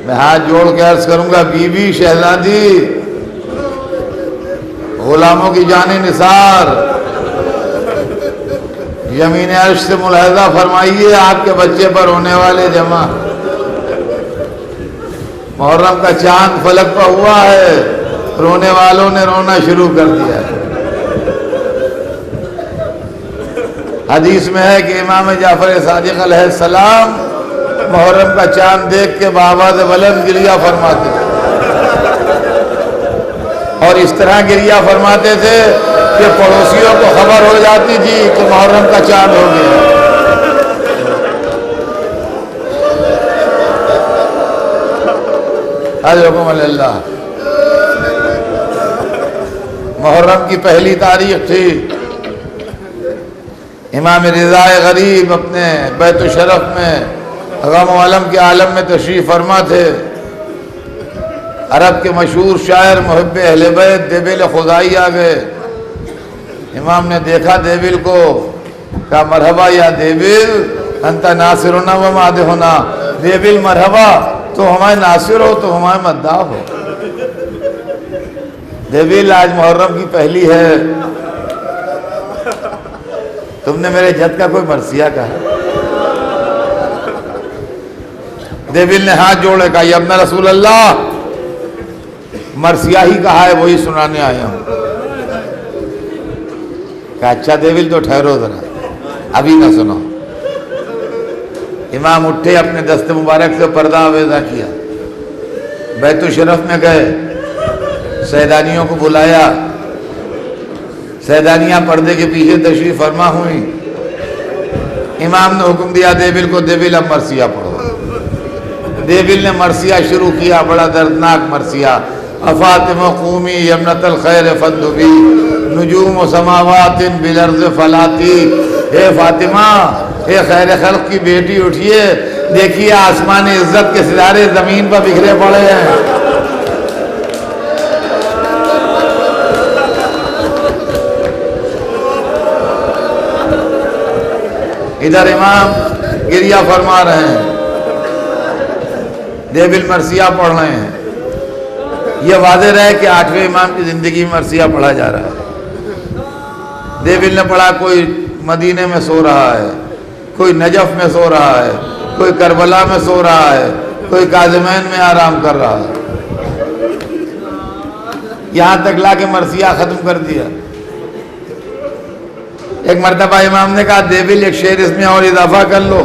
میں ہاتھ جوڑ کے عرض کروں گا بی بی شہزادی، غلاموں کی جان نثار، یمین عرش سے ملاحظہ فرمائیے آپ کے بچے پر ہونے والے جمع۔ محرم کا چاند فلک پر ہوا ہے، رونے والوں نے رونا شروع کر دیا ہے۔ حدیث میں ہے کہ امام جعفر صادق علیہ السلام محرم کا چاند دیکھ کے بآواز بلند گریہ فرماتے تھے، اور اس طرح گریہ فرماتے تھے کہ پڑوسیوں کو خبر ہو جاتی تھی کہ محرم کا چاند ہو گیا۔ حکم اللہ۔ محرم کی پہلی تاریخ تھی، امام رضا غریب اپنے بیت الشرف میں غم و علم کے عالم میں تشریف فرما تھے۔ عرب کے مشہور شاعر محب اہل بیت دیبل خزائی آ گئے۔ امام نے دیکھا دیبل کو، کہا مرحبا یا دیبل انت ناصرنا و مادحنا، دیبل مرحبا، تو ہمارے ناصر ہو تو ہمارے مداح ہو۔ دیبل آج محرم کی پہلی ہے، تم نے میرے جد کا کوئی مرثیہ کہا؟ دیبل نے ہاتھ جوڑے کہا یا ابن رسول اللہ، مرثیہ ہی کہا ہے وہی سنانے آیا ہوں۔ کہا اچھا دیبل تو ٹھہرو ذرا، ابھی نہ سنو۔ امام اٹھے، اپنے دست مبارک سے پردہ آویزہ کیا، بیت الشرف میں گئے، سیدانیوں کو بلایا، سیدانیاں پردے کے پیچھے تشریف فرما ہوئیں۔ امام نے حکم دیا دیبل کو، دیبل اب مرثیہ پڑھو۔ دیبل نے مرثیہ شروع کیا، بڑا دردناک مرثیہ۔ افاطمہ قومی یمنۃ الخیر فندبی نجوم و سماوات بالارض فلاتی، اے فاطمہ، اے خیر خلق کی بیٹی اٹھیے، دیکھیے آسمان عزت کے ستارے زمین پر بکھرے پڑے ہیں۔ ادھر امام گریہ فرما رہے ہیں، دیبل مرثیہ پڑھ رہے ہیں۔ یہ واضح رہے کہ 8ویں امام کی زندگی میں مرثیہ پڑھا جا رہا ہے۔ دیبل نے پڑھا، کوئی مدینے میں سو رہا ہے، کوئی نجف میں سو رہا ہے، کوئی کربلا میں سو رہا ہے، کوئی کاظمین میں آرام کر رہا ہے، یہاں تک لا کے مرثیہ ختم کر دیا۔ ایک مرتبہ امام نے کہا دیبل ایک شعر اس میں اور اضافہ کر لو،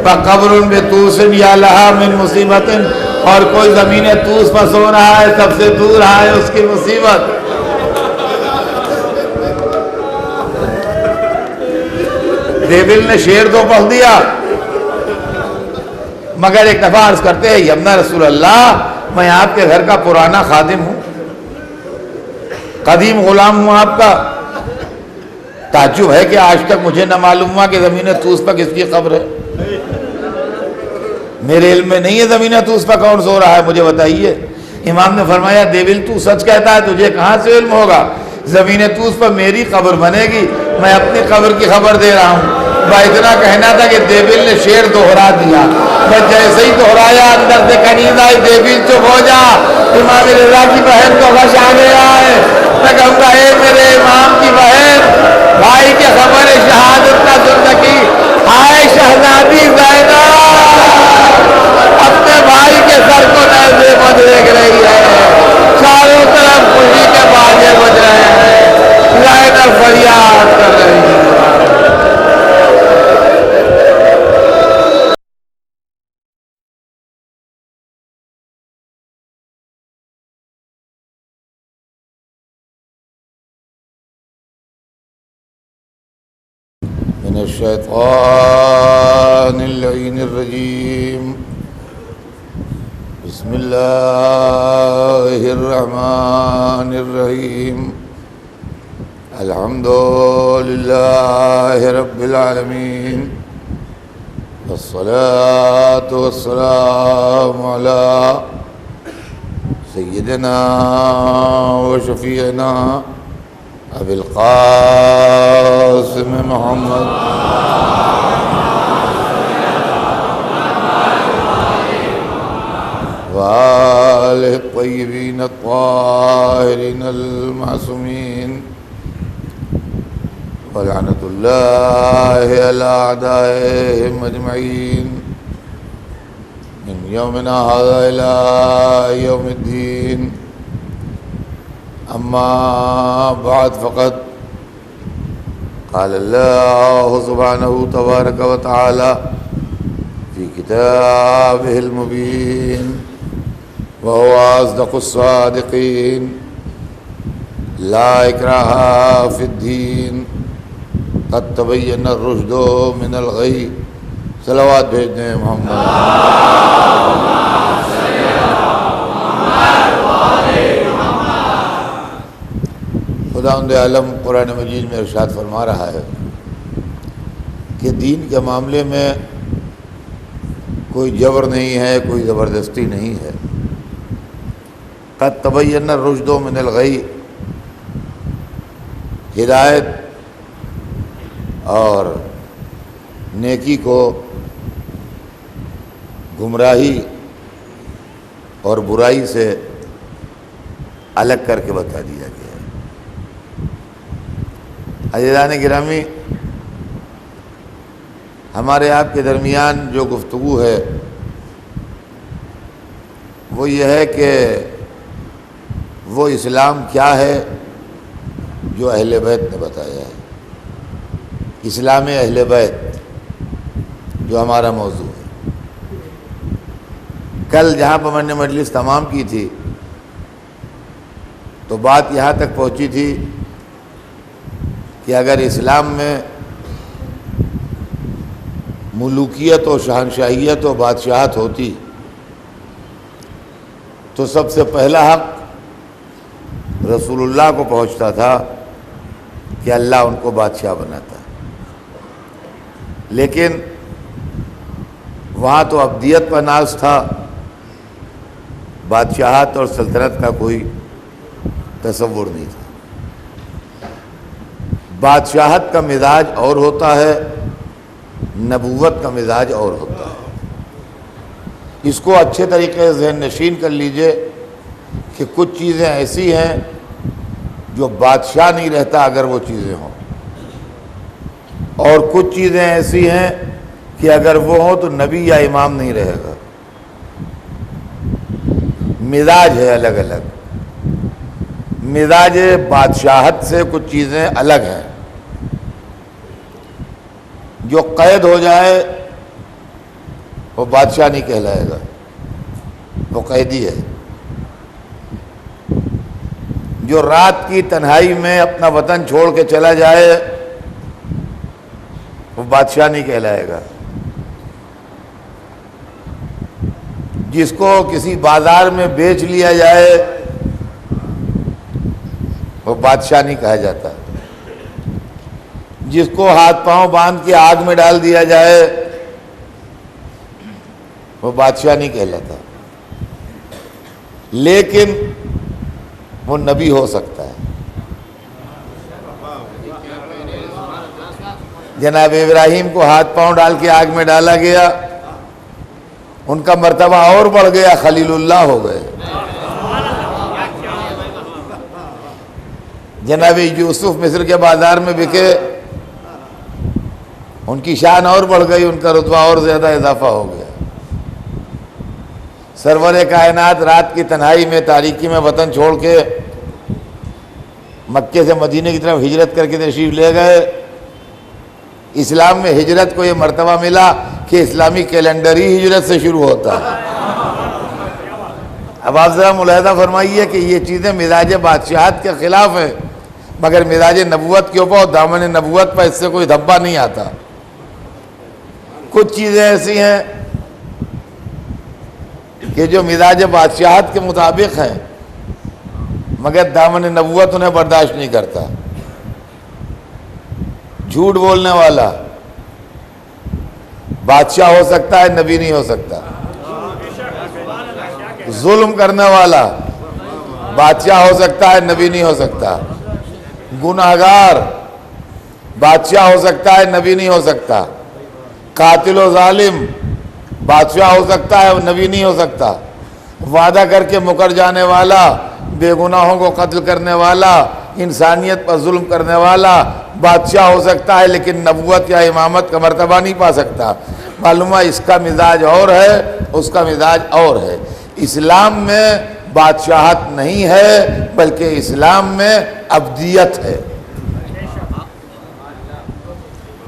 فَقَبْرٌ بِطُوسٍ يَا لَهَا مِن مُصِیبَةٍ، اور کوئی زمین طوس پر سو رہا ہے، سب سے دور رہا ہے اس کی مصیبت۔ دیبل نے شعر تو پڑھ دیا، مگر ایک دفعہ عرض کرتے ہیں یمنا رسول اللہ، میں آپ کے گھر کا پرانا خادم ہوں، قدیم غلام ہوں آپ کا، تعجب ہے کہ آج تک مجھے نہ معلوم ہوا کہ زمین طوس پر کس کی قبر ہے۔ میرے علم میں نہیں ہے زمین طوس پر کون سو رہا ہے، مجھے بتائیے۔ امام نے فرمایا دیبل تو سچ کہتا ہے، تجھے کہاں سے علم ہوگا؟ زمین طوس پر میری قبر بنے گی، میں اپنی قبر کی خبر دے رہا ہوں۔ با اتنا کہنا تھا کہ دیبل نے شعر دوہرا دیا، میں جیسے ہی دہرایا اندر سے کنیز آئی، دیبل چپ ہو جا، امام رضا کی بہن کو غش آ گیا ہے۔ میں کہوں گا اے میرے امام کی بہن، بھائی کے خبر شہادت نہ سن سکی، آئے شہزادی زینب اپنے بھائی کے سر کو نیزے پر دیکھ رہی ہے، چاروں طرف خوشی کے باجے بج رہے ہیں، زینب فریاد کر رہی ہے۔ من الشیطان اللعین الرجیم، بسم اللہ الرحمن الرحیم، الحمد للہ رب العالمین، والصلاة والسلام علی سیدنا و شفیعنا ابی القاسم محمد الطيبين الطاهرين المعصومين ولعنة الله على أعدائهم أجمعين من يومنا هذا إلى يوم الدين. أما بعد فقد قال الله سبحانه تبارك وتعالى في كتابه المبين وهو أصدق الصادقين لا إكراه في الدين قد تبين الرشد من الغي. صلوات بھیجنے محمد. خداوند عالم قرآن مجید میں ارشاد فرما رہا ہے کہ دین کے معاملے میں کوئی جبر نہیں ہے، کوئی زبردستی نہیں ہے. قد تبین الرشد من الغی، ہدایت اور نیکی کو گمراہی اور برائی سے الگ کر کے بتا دیا گیا ہے. عزیزان گرامی، ہمارے آپ کے درمیان جو گفتگو ہے وہ یہ ہے کہ وہ اسلام کیا ہے جو اہل بیت نے بتایا ہے. اسلام اہل بیت جو ہمارا موضوع ہے. کل جہاں پر میں نے مجلس تمام کی تھی تو بات یہاں تک پہنچی تھی کہ اگر اسلام میں ملوکیت و شہنشاہیت و بادشاہت ہوتی تو سب سے پہلا حق رسول اللہ کو پہنچتا تھا کہ اللہ ان کو بادشاہ بناتا. لیکن وہاں تو عبدیت پر ناز تھا، بادشاہت اور سلطنت کا کوئی تصور نہیں تھا. بادشاہت کا مزاج اور ہوتا ہے، نبوت کا مزاج اور ہوتا ہے. اس کو اچھے طریقے سے ذہن نشین کر لیجئے کہ کچھ چیزیں ایسی ہیں جو بادشاہ نہیں رہتا اگر وہ چیزیں ہوں، اور کچھ چیزیں ایسی ہیں کہ اگر وہ ہوں تو نبی یا امام نہیں رہے گا. مزاج ہے الگ الگ. مزاج بادشاہت سے کچھ چیزیں الگ ہیں. جو قید ہو جائے وہ بادشاہ نہیں کہلائے گا، وہ قیدی ہے. جو رات کی تنہائی میں اپنا وطن چھوڑ کے چلا جائے وہ بادشاہ نہیں کہلائے گا. جس کو کسی بازار میں بیچ لیا جائے وہ بادشاہ نہیں کہا جاتا. جس کو ہاتھ پاؤں باندھ کے آگ میں ڈال دیا جائے وہ بادشاہ نہیں کہلاتا. لیکن وہ نبی ہو سکتا ہے. جناب ابراہیم کو ہاتھ پاؤں ڈال کے آگ میں ڈالا گیا، ان کا مرتبہ اور بڑھ گیا، خلیل اللہ ہو گئے. جناب یوسف مصر کے بازار میں بکے، ان کی شان اور بڑھ گئی، ان کا رتبہ اور زیادہ اضافہ ہو گیا. سرور کائنات رات کی تنہائی میں تاریکی میں وطن چھوڑ کے مکے سے مدینے کی طرف ہجرت کر کے تشریف لے گئے. اسلام میں ہجرت کو یہ مرتبہ ملا کہ اسلامی کیلنڈر ہی ہجرت سے شروع ہوتا ہے. اب آپ ذرا ملاحظہ فرمائیے کہ یہ چیزیں مزاج بادشاہت کے خلاف ہیں، مگر مزاج نبوت کے اوپر اور دامن نبوت پر اس سے کوئی دھبا نہیں آتا. کچھ چیزیں ایسی ہیں کہ جو مزاج بادشاہت کے مطابق ہیں مگر دامن نبوت انہیں برداشت نہیں کرتا. جھوٹ بولنے والا بادشاہ ہو سکتا ہے، نبی نہیں ہو سکتا. ظلم کرنے والا بادشاہ ہو سکتا ہے، نبی نہیں ہو سکتا. گناہگار بادشاہ ہو سکتا ہے، نبی نہیں ہو سکتا. قاتل و ظالم بادشاہ ہو سکتا ہے، نبی نہیں ہو سکتا. وعدہ کر کے مکر جانے والا، بے گناہوں کو قتل کرنے والا، انسانیت پر ظلم کرنے والا بادشاہ ہو سکتا ہے لیکن نبوت یا امامت کا مرتبہ نہیں پا سکتا۔ معلوم ہے اس کا مزاج اور ہے، اس کا مزاج اور ہے۔ اسلام میں بادشاہت نہیں ہے بلکہ اسلام میں عبدیت ہے۔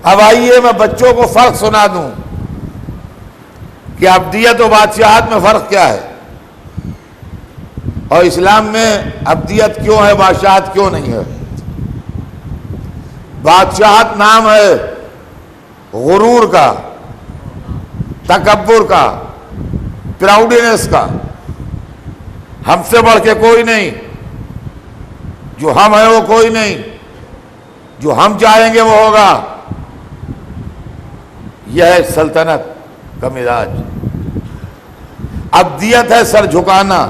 اب آئیے میں بچوں کو فرق سنا دوں کہ عبدیت و بادشاہت میں فرق کیا ہے، اور اسلام میں عبدیت کیوں ہے، بادشاہت کیوں نہیں ہے۔ بادشاہت نام ہے غرور کا، تکبر کا، پراؤڈنس کا، ہم سے بڑھ کے کوئی نہیں، جو ہم ہیں وہ کوئی نہیں، جو ہم چاہیں گے وہ ہوگا۔ یہ ہے سلطنت کا مزاج۔ عبدیت ہے سر جھکانا،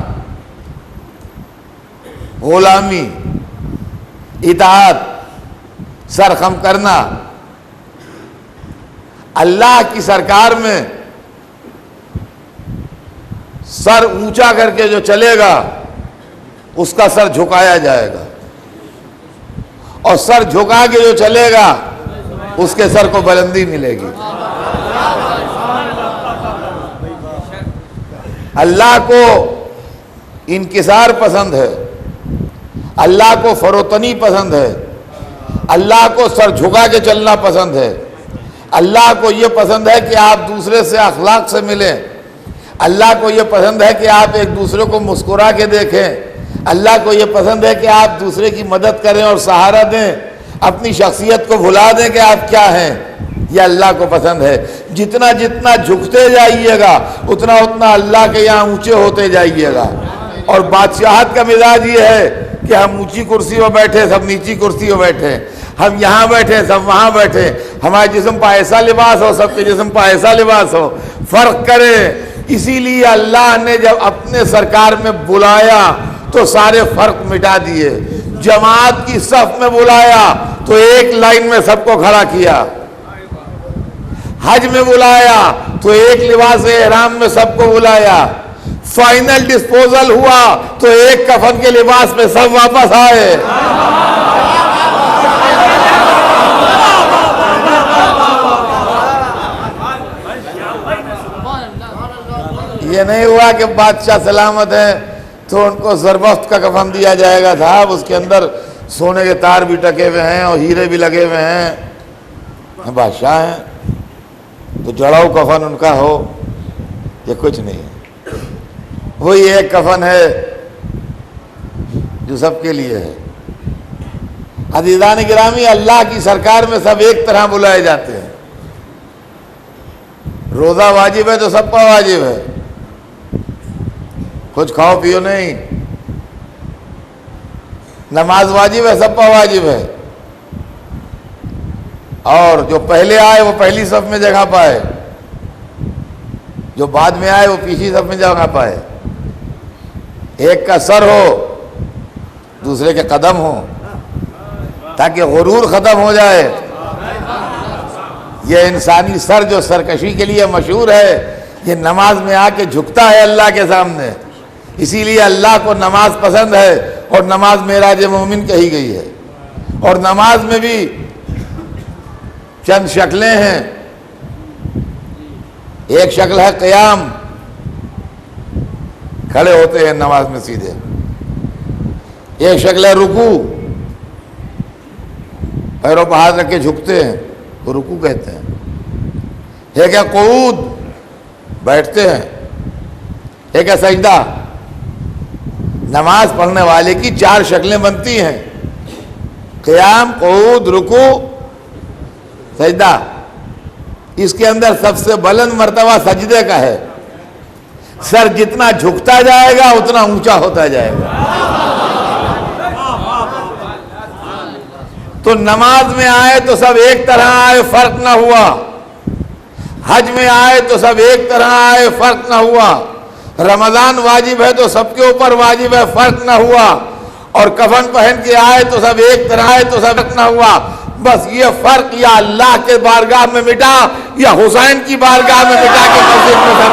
غلامی، اطاعت، سر خم کرنا۔ اللہ کی سرکار میں سر اونچا کر کے جو چلے گا اس کا سر جھکایا جائے گا، اور سر جھکا کے جو چلے گا اس کے سر کو بلندی ملے گی۔ اللہ کو انکسار پسند ہے، اللہ کو فروتنی پسند ہے، اللہ کو سر جھکا کے چلنا پسند ہے، اللہ کو یہ پسند ہے کہ آپ دوسرے سے اخلاق سے ملیں، اللہ کو یہ پسند ہے کہ آپ ایک دوسرے کو مسکرا کے دیکھیں، اللہ کو یہ پسند ہے کہ آپ دوسرے کی مدد کریں اور سہارا دیں، اپنی شخصیت کو بھلا دیں کہ آپ کیا ہیں۔ یہ اللہ کو پسند ہے۔ جتنا جتنا جھکتے جائیے گا اتنا اتنا اللہ کے یہاں اونچے ہوتے جائیے گا۔ اور بادشاہت کا مزاج یہ ہے کہ ہم اونچی کرسی پہ بیٹھے، سب نیچی کرسی پہ بیٹھے، ہم یہاں بیٹھے، سب وہاں بیٹھے، ہمارے جسم پہ ایسا لباس ہو، سب کے جسم پہ ایسا لباس ہو، فرق کریں۔ اسی لیے اللہ نے جب اپنے سرکار میں بلایا تو سارے فرق مٹا دیے۔ جماعت کی صف میں بلایا تو ایک لائن میں سب کو کھڑا کیا۔ حج میں بلایا تو ایک لباس احرام میں سب کو بلایا۔ فائنل ڈسپوزل ہوا تو ایک کفن کے لباس میں سب واپس آئے۔ یہ نہیں ہوا کہ بادشاہ سلامت ہے تو ان کو زربفت کا کفن دیا جائے گا، صاحب اس کے اندر سونے کے تار بھی ٹکے ہوئے ہیں اور ہیرے بھی لگے ہوئے ہیں، بادشاہ ہیں تو جڑاؤ کفن ان کا ہو۔ یہ کچھ نہیں ہے، وہی ایک کفن ہے جو سب کے لیے ہے۔ عزیزان گرامی، اللہ کی سرکار میں سب ایک طرح بلائے جاتے ہیں۔ روزہ واجب ہے تو سب پر واجب ہے، کچھ کھاؤ پیو نہیں۔ نماز واجب ہے، سب پر واجب ہے، اور جو پہلے آئے وہ پہلی صف میں جگہ پائے، جو بعد میں آئے وہ پیچھے صف میں جگہ پائے۔ ایک کا سر ہو دوسرے کے قدم ہو تاکہ غرور ختم ہو جائے۔ یہ انسانی سر جو سرکشی کے لیے مشہور ہے، یہ نماز میں آ کے جھکتا ہے اللہ کے سامنے۔ اسی لیے اللہ کو نماز پسند ہے، اور نماز معراج مومن کہی گئی ہے۔ اور نماز میں بھی چند شکلیں ہیں۔ ایک شکل ہے قیام، کھڑے ہوتے ہیں نماز میں سیدھے۔ ایک شکل ہے رکوع، پیروں پہ ہاتھ رکھ کے جھکتے ہیں، وہ رکوع کہتے ہیں۔ ایک ہے قعود، بیٹھتے ہیں۔ ایک ہے سجدہ۔ نماز پڑھنے والے کی 4 شکلیں بنتی ہیں: قیام، قعود، رکوع، سجدہ۔ اس کے اندر سب سے بلند مرتبہ سجدے کا ہے۔ سر جتنا جھکتا جائے گا اتنا اونچا ہوتا جائے گا۔ تو نماز میں آئے تو سب ایک طرح آئے، فرق نہ ہوا۔ حج میں آئے تو سب ایک طرح آئے، فرق نہ ہوا۔ رمضان واجب ہے تو سب کے اوپر واجب ہے، فرق نہ ہوا۔ اور کفن پہن کے آئے تو سب ایک طرح آئے تو سب نہ ہوا۔ بس یہ فرق یا اللہ کے بارگاہ میں مٹا یا حسین کی بارگاہ میں مٹا کے مسجد میں سب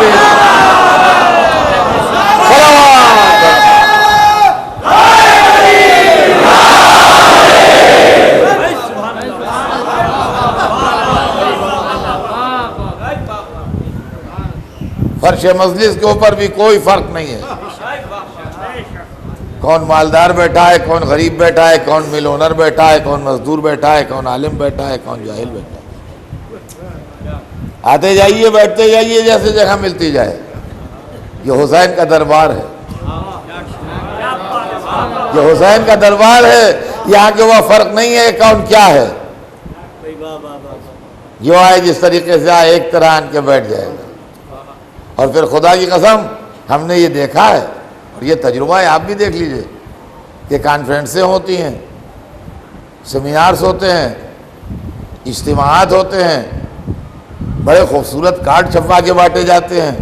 فرش مجلس کے اوپر بھی کوئی فرق نہیں ہے، کون مالدار بیٹھا ہے، کون غریب بیٹھا ہے، کون مل اونر بیٹھا ہے، کون مزدور بیٹھا ہے، کون عالم بیٹھا ہے، کون جاہل بیٹھا ہے، آتے جائیے بیٹھتے جائیے جیسے جگہ ملتی جائے۔ یہ حسین کا دربار ہے، یہ حسین کا دربار ہے، یہاں کے وہ فرق نہیں ہے کون کیا ہے، جو آئے جس طریقے سے آئے ایک طرح آن کے بیٹھ جائے گا۔ اور پھر خدا کی قسم ہم نے یہ دیکھا ہے، اور یہ تجربہ ہے، آپ بھی دیکھ لیجئے کہ کانفرنسیں ہوتی ہیں، سیمینارز ہوتے ہیں، اجتماعات ہوتے ہیں، بڑے خوبصورت کارڈ چھپوا کے بانٹے جاتے ہیں،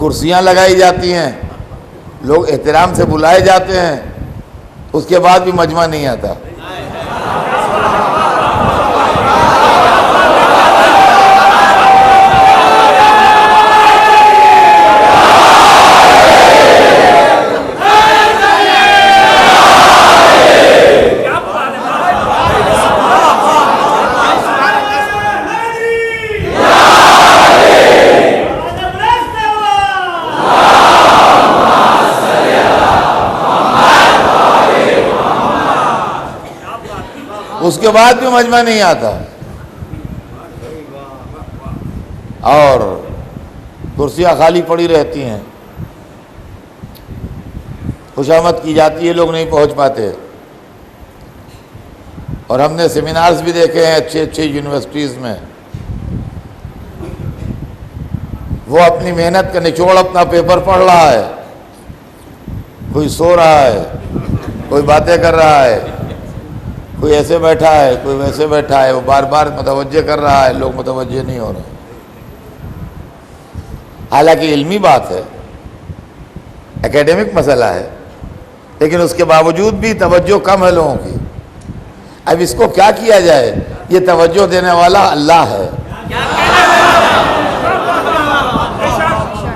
کرسیاں لگائی جاتی ہیں، لوگ احترام سے بلائے جاتے ہیں، اس کے بعد بھی مجمع نہیں آتا۔ اس کے بعد بھی مجمع نہیں آتا، اور کرسیاں خالی پڑی رہتی ہیں، خوشامد کی جاتی ہے، لوگ نہیں پہنچ پاتے۔ اور ہم نے سیمینارز بھی دیکھے ہیں اچھے اچھے یونیورسٹیز میں، وہ اپنی محنت کا نچوڑ اپنا پیپر پڑھ رہا ہے، کوئی سو رہا ہے، کوئی باتیں کر رہا ہے، کوئی ایسے بیٹھا ہے، کوئی ویسے بیٹھا ہے، وہ بار بار متوجہ کر رہا ہے، لوگ متوجہ نہیں ہو رہے۔ حالانکہ علمی بات ہے، اکیڈمک مسئلہ ہے، لیکن اس کے باوجود بھی توجہ کم ہے لوگوں کی۔ اب اس کو کیا کیا جائے؟ یہ توجہ دینے والا اللہ ہے۔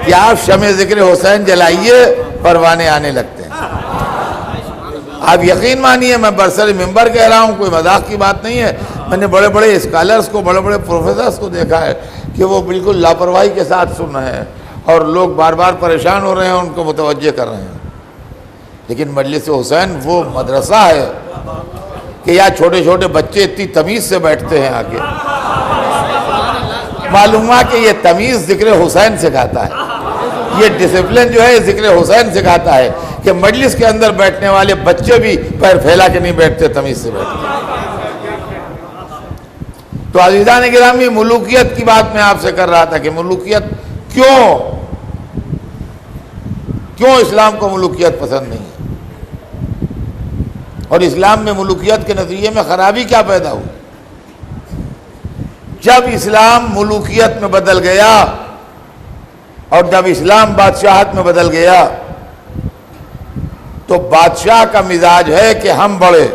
کہ آپ شمع ذکر حسین جلائیے، پروانے آنے لگتے ہیں۔ آپ یقین مانیے، میں برسر ممبر کہہ رہا ہوں، کوئی مذاق کی بات نہیں ہے، میں نے بڑے بڑے اسکالرز کو، بڑے بڑے پروفیسرز کو دیکھا ہے کہ وہ بالکل لاپرواہی کے ساتھ سن رہے ہیں، اور لوگ بار بار پریشان ہو رہے ہیں، ان کو متوجہ کر رہے ہیں۔ لیکن مجلس حسین وہ مدرسہ ہے کہ یہاں چھوٹے چھوٹے بچے اتنی تمیز سے بیٹھتے ہیں آگے۔ معلوم ہوا کہ یہ تمیز ذکر حسین سکھاتا ہے، یہ ڈسپلن جو ہے ذکر حسین سکھاتا ہے کہ مجلس کے اندر بیٹھنے والے بچے بھی پیر پھیلا کے نہیں بیٹھتے، تمیز سے بیٹھتے۔ تو عزیزان گرامی، ملوکیت کی بات میں آپ سے کر رہا تھا کہ ملوکیت کیوں اسلام کو ملوکیت پسند نہیں ہے، اور اسلام میں ملوکیت کے نتیجے میں خرابی کیا پیدا ہوئی۔ جب اسلام ملوکیت میں بدل گیا، اور جب اسلام بادشاہت میں بدل گیا، تو بادشاہ کا مزاج ہے کہ ہم بڑھے،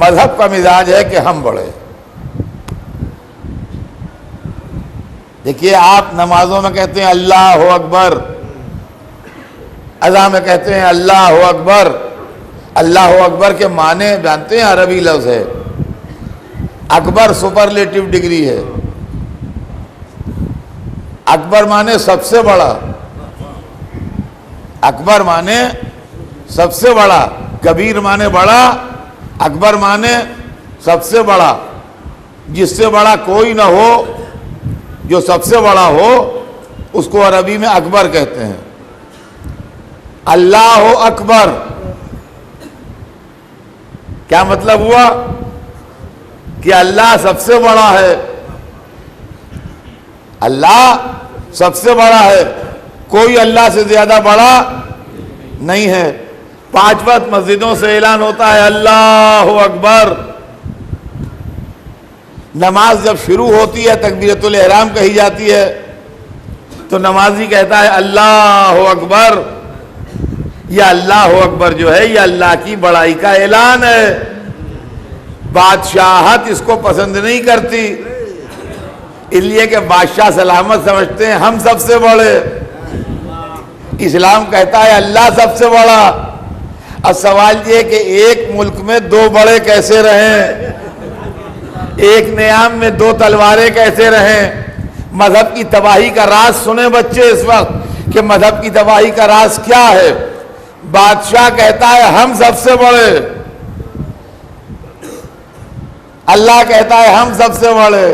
مذہب کا مزاج ہے کہ ہم بڑھے۔ دیکھیے، آپ نمازوں میں کہتے ہیں اللہ اکبر، اذان میں کہتے ہیں اللہ اکبر۔ اللہ اکبر کے معنی جانتے ہیں؟ عربی لفظ ہے، اکبر سپرلیٹو ڈگری ہے۔ اکبر معنی سب سے بڑا، اکبر معنی سب سے بڑا، کبیر معنی بڑا، اکبر معنی سب سے بڑا، جس سے بڑا کوئی نہ ہو، جو سب سے بڑا ہو اس کو عربی میں اکبر کہتے ہیں۔ اللہ اکبر کیا مطلب ہوا؟ کہ اللہ سب سے بڑا ہے، اللہ سب سے بڑا ہے، کوئی اللہ سے زیادہ بڑا نہیں ہے۔ 5 وقت مسجدوں سے اعلان ہوتا ہے اللہ اکبر۔ نماز جب شروع ہوتی ہے، تکبیرۃ الاحرام کہی جاتی ہے، تو نمازی کہتا ہے اللہ اکبر۔ یہ اللہ اکبر جو ہے، یہ اللہ کی بڑائی کا اعلان ہے۔ بادشاہت اس کو پسند نہیں کرتی، اس لیے کہ بادشاہ سلامت سمجھتے ہیں ہم سب سے بڑے، اسلام کہتا ہے اللہ سب سے بڑا۔ اب سوال یہ کہ ایک ملک میں دو بڑے کیسے رہیں، ایک نیام میں دو تلواریں کیسے رہیں؟ مذہب کی تباہی کا راز سنیں بچے اس وقت کہ مذہب کی تباہی کا راز کیا ہے۔ بادشاہ کہتا ہے ہم سب سے بڑے، اللہ کہتا ہے ہم سب سے بڑے۔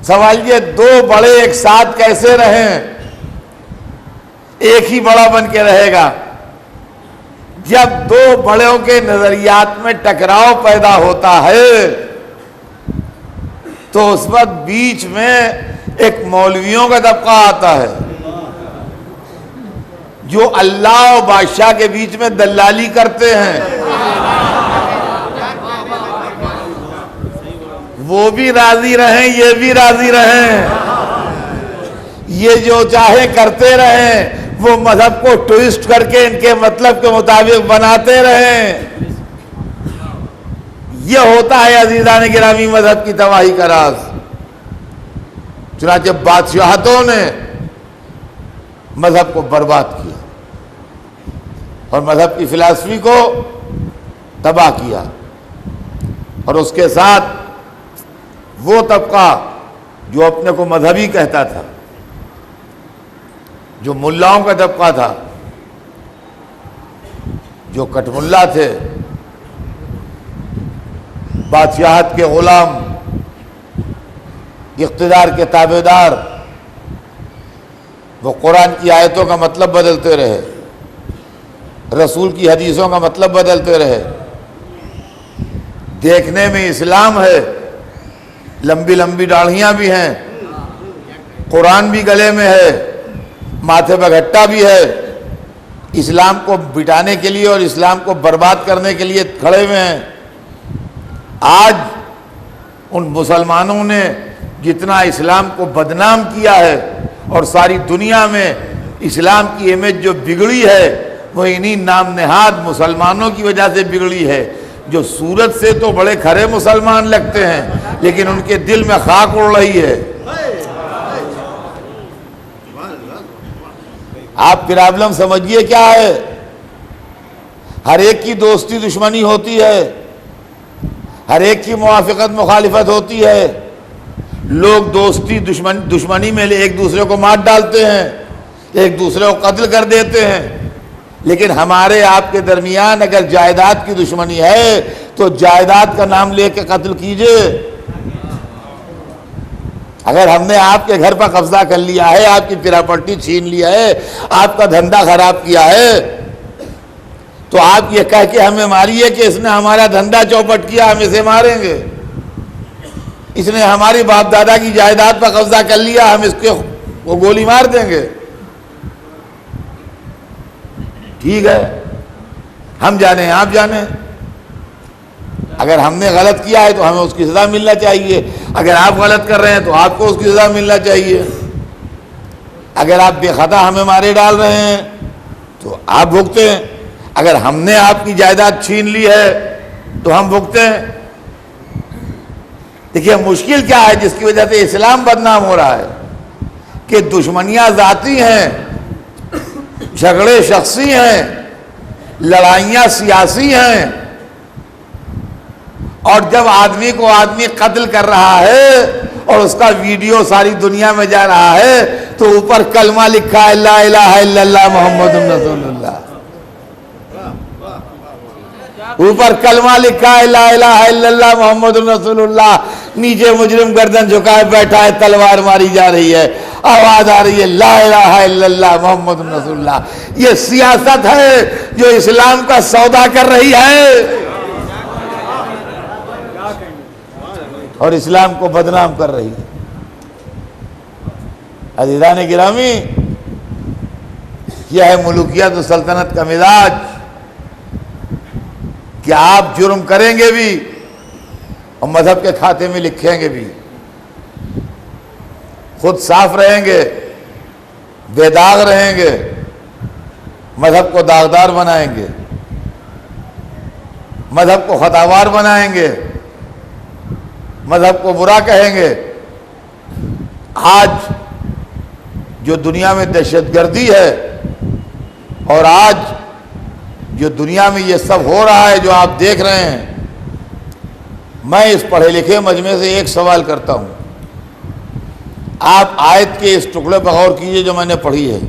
سوال یہ دو بڑے ایک ساتھ کیسے رہیں؟ ایک ہی بڑا بن کے رہے گا۔ جب دو بڑوں کے نظریات میں ٹکراؤ پیدا ہوتا ہے تو اس وقت بیچ میں ایک مولویوں کا طبقہ آتا ہے جو اللہ اور بادشاہ کے بیچ میں دلالی کرتے ہیں۔ وہ بھی راضی رہیں، یہ بھی راضی رہیں، یہ جو چاہے کرتے رہیں، وہ مذہب کو ٹویسٹ کر کے ان کے مطلب کے مطابق بناتے رہیں۔ یہ ہوتا ہے عزیزان گرامی مذہب کی تباہی کا راز۔ چنانچہ بادشاہتوں نے مذہب کو برباد کیا اور مذہب کی فلسفی کو تباہ کیا، اور اس کے ساتھ وہ طبقہ جو اپنے کو مذہبی کہتا تھا، جو ملاؤں کا طبقہ تھا، جو کٹ ملا تھے، بادشاہت کے غلام، اقتدار کے تابعدار، وہ قرآن کی آیتوں کا مطلب بدلتے رہے، رسول کی حدیثوں کا مطلب بدلتے رہے۔ دیکھنے میں اسلام ہے، لمبی لمبی داڑھیاں بھی ہیں، قرآن بھی گلے میں ہے، ماتھے پہ گھٹا بھی ہے، اسلام کو بٹانے کے لیے اور اسلام کو برباد کرنے کے لیے کھڑے ہوئے ہیں۔ آج ان مسلمانوں نے جتنا اسلام کو بدنام کیا ہے اور ساری دنیا میں اسلام کی امیج جو بگڑی ہے وہ انہی نام نہاد مسلمانوں کی وجہ سے بگڑی ہے، جو صورت سے تو بڑے کھرے مسلمان لگتے ہیں لیکن ان کے دل میں خاک اڑ رہی ہے۔ آپ پرابلم سمجھیے کیا ہے؟ ہر ایک کی دوستی دشمنی ہوتی ہے، ہر ایک کی موافقت مخالفت ہوتی ہے، لوگ دوستی دشمنی میں ایک دوسرے کو مار ڈالتے ہیں، ایک دوسرے کو قتل کر دیتے ہیں، لیکن ہمارے آپ کے درمیان اگر جائیداد کی دشمنی ہے تو جائیداد کا نام لے کے قتل کیجئے۔ اگر ہم نے آپ کے گھر پر قبضہ کر لیا ہے، آپ کی پراپرٹی چھین لیا ہے، آپ کا دھندا خراب کیا ہے، تو آپ یہ کہہ کے ہمیں ماریے کہ اس نے ہمارا دھندا چوپٹ کیا، ہم اسے ماریں گے، اس نے ہماری باپ دادا کی جائیداد پر قبضہ کر لیا، ہم اس کے وہ گولی مار دیں گے۔ ٹھیک ہے، ہم جانے آپ جانے، اگر ہم نے غلط کیا ہے تو ہمیں اس کی سزا ملنا چاہیے، اگر آپ غلط کر رہے ہیں تو آپ کو اس کی سزا ملنا چاہیے، اگر آپ بے خطا ہمیں مارے ڈال رہے ہیں تو آپ بھگتیں، اگر ہم نے آپ کی جائیداد چھین لی ہے تو ہم بھگتیں۔ دیکھیے مشکل کیا ہے جس کی وجہ سے اسلام بدنام ہو رہا ہے کہ دشمنیاں ذاتی ہیں، جھگڑے شخصی ہیں، لڑائیاں سیاسی ہیں، اور جب آدمی کو آدمی قتل کر رہا ہے اور اس کا ویڈیو ساری دنیا میں جا رہا ہے تو اوپر کلمہ لکھا ہے لا الہ الا اللہ محمد رسول اللہ، اوپر کلمہ لکھا ہے لا الہ الا اللہ محمد رسول اللہ، نیچے مجرم گردن جھکائے بیٹھا ہے، تلوار ماری جا رہی ہے، آواز آ رہی ہے لا الہ الا اللہ محمد رسول اللہ۔ یہ سیاست ہے جو اسلام کا سودا کر رہی ہے اور اسلام کو بدنام کر رہی ہے۔ عزیزان گرامی، یہ ہے ملوکیت و سلطنت کا مزاج کہ آپ جرم کریں گے بھی اور مذہب کے کھاتے میں لکھیں گے بھی، خود صاف رہیں گے، بے داغ رہیں گے، مذہب کو داغدار بنائیں گے، مذہب کو خطاوار بنائیں گے، مذہب کو برا کہیں گے۔ آج جو دنیا میں دہشت گردی ہے اور آج جو دنیا میں یہ سب ہو رہا ہے جو آپ دیکھ رہے ہیں، میں اس پڑھے لکھے مجمع سے ایک سوال کرتا ہوں، آپ آیت کے اس ٹکڑے پر غور کیجئے جو میں نے پڑھی ہے،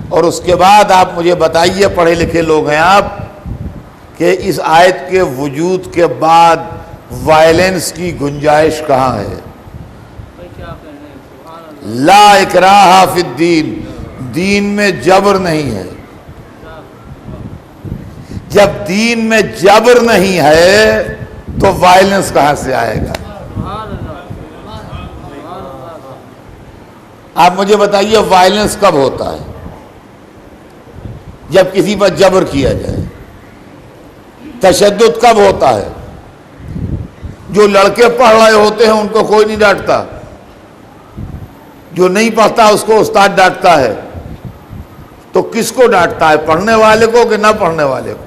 اور اس کے بعد آپ مجھے بتائیے، پڑھے لکھے لوگ ہیں آپ، کہ اس آیت کے وجود کے بعد وائلنس کی گنجائش کہاں ہے؟ لا اکراہ فی الدین، دین میں جبر نہیں ہے۔ جب دین میں جبر نہیں ہے تو وائلنس کہاں سے آئے گا؟ آپ مجھے بتائیے وائلنس کب ہوتا ہے؟ جب کسی پر جبر کیا جائے۔ تشدد کب ہوتا ہے؟ جو لڑکے پڑھ رہے ہوتے ہیں ان کو کوئی نہیں ڈانٹتا، جو نہیں پڑھتا اس کو استاد ڈانٹتا ہے، تو کس کو ڈانٹتا ہے؟ پڑھنے والے کو کہ نہ پڑھنے والے کو؟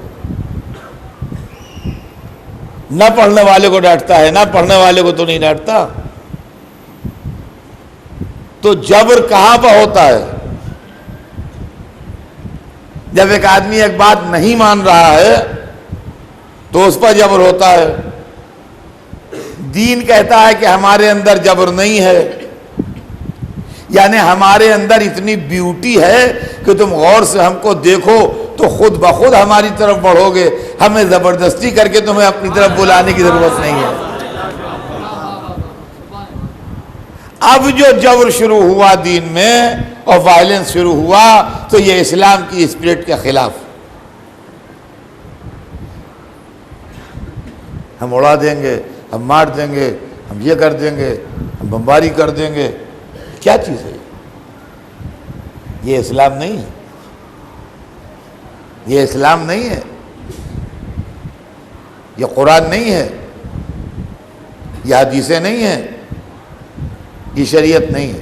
نہ پڑھنے والے کو ڈانٹتا ہے، نہ پڑھنے والے کو تو نہیں ڈانٹتا۔ تو جبر کہاں پر ہوتا ہے؟ جب ایک آدمی ایک بات نہیں مان رہا ہے تو اس پر جبر ہوتا ہے۔ دین کہتا ہے کہ ہمارے اندر جبر نہیں ہے، یعنی ہمارے اندر اتنی بیوٹی ہے کہ تم غور سے ہم کو دیکھو تو خود بخود ہماری طرف بڑھو گے، ہمیں زبردستی کر کے تمہیں اپنی طرف بلانے کی ضرورت نہیں ہے۔ اب جو جبر شروع ہوا دین میں اور وائلنس شروع ہوا تو یہ اسلام کی اسپرٹ کے خلاف۔ ہم اڑا دیں گے، ہم مار دیں گے، ہم یہ کر دیں گے، ہم بمباری کر دیں گے۔ کیا چیز ہے یہ؟ اسلام نہیں ہے، یہ اسلام نہیں ہے، یہ قرآن نہیں ہے، یہ حدیثیں نہیں ہیں، یہ شریعت نہیں ہے۔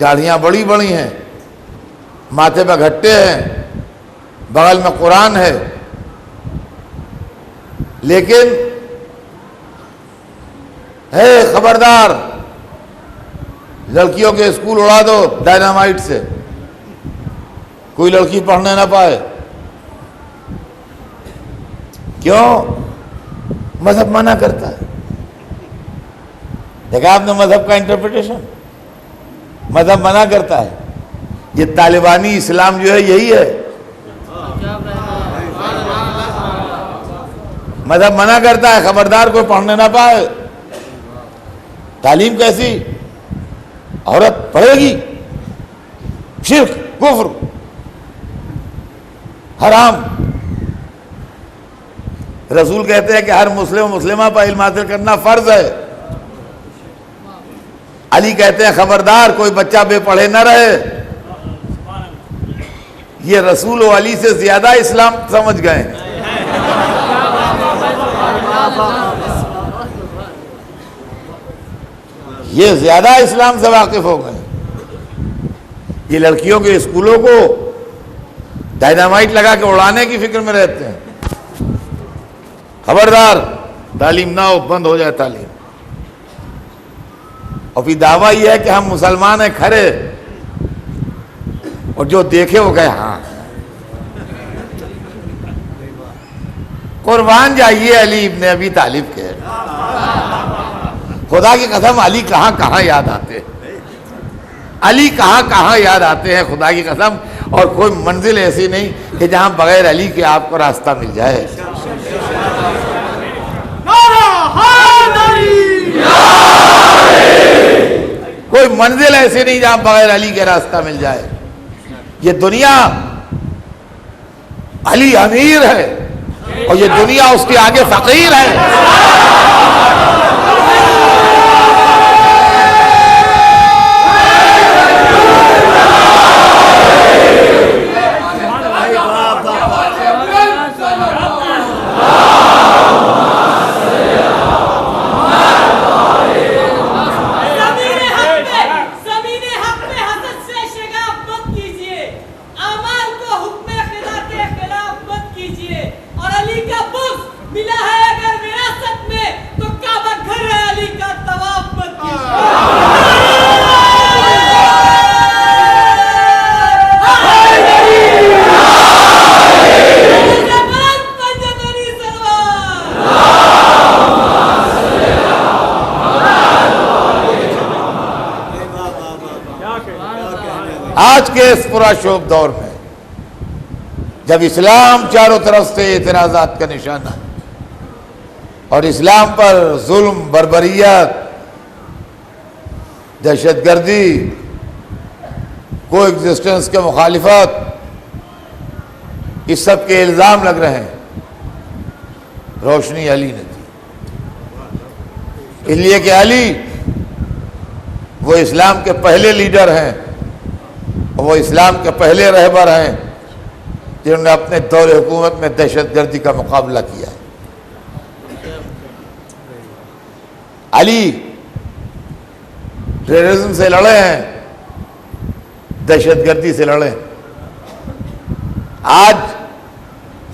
داڑھیاں بڑی بڑی ہیں، ماتھے پہ گھٹے ہیں، بغل میں قرآن ہے، لیکن ہے خبردار لڑکیوں کے اسکول اڑا دو ڈائنامائٹ سے، کوئی لڑکی پڑھنے نہ پائے۔ کیوں؟ مذہب منع کرتا ہے۔ دیکھا آپ نے مذہب کا انٹرپریٹیشن؟ مذہب منع کرتا ہے۔ یہ طالبانی اسلام جو ہے یہی ہے، مذہب منع کرتا ہے خبردار کوئی پڑھنے نہ پائے۔ تعلیم کیسی؟ عورت پڑھے گی، شرک، کفر، حرام۔ رسول کہتے ہیں کہ ہر مسلم و مسلمہ پر علم حاصل کرنا فرض ہے۔ علی کہتے ہیں خبردار کوئی بچہ بے پڑھے نہ رہے۔ یہ رسول و علی سے زیادہ اسلام سمجھ گئے ہیں۔ یہ زیادہ اسلام سے واقف ہو گئے۔ یہ لڑکیوں کے اسکولوں کو ڈائنامائٹ لگا کے اڑانے کی فکر میں رہتے ہیں۔ خبردار تعلیم نہ ہو، بند ہو جائے تعلیم۔ اور پھر دعویٰ یہ ہے کہ ہم مسلمان ہیں کھڑے، اور جو دیکھے وہ کہے ہاں۔ قربان جائیے علی ابن ابی طالب کے، خدا کی قسم علی کہاں کہاں یاد آتے ہیں، علی کہاں کہاں یاد آتے ہیں خدا کی قسم۔ اور کوئی منزل ایسی نہیں کہ جہاں بغیر علی کے آپ کو راستہ مل جائے۔ کوئی منزل ایسی نہیں جہاں بغیر علی کے راستہ مل جائے۔ یہ دنیا علی امیر ہے اور یہ دنیا اس کے آگے فقیر ہے۔ ملا ہے اگر وراثت میں تو کعبہ کے اس پراشوب دور میں جب اسلام چاروں طرف سے اعتراضات کا نشانہ ہے اور اسلام پر ظلم، بربریت، دہشت گردی، کو ایگزسٹنس کے مخالفت، اس سب کے الزام لگ رہے ہیں، روشنی علی نے دی، اس لیے کہ علی وہ اسلام کے پہلے لیڈر ہیں، وہ اسلام کے پہلے رہبر ہیں جنہوں نے اپنے دور حکومت میں دہشت گردی کا مقابلہ کیا ہے۔ علی ٹیررزم سے لڑے ہیں، دہشت گردی سے لڑے ہیں۔ آج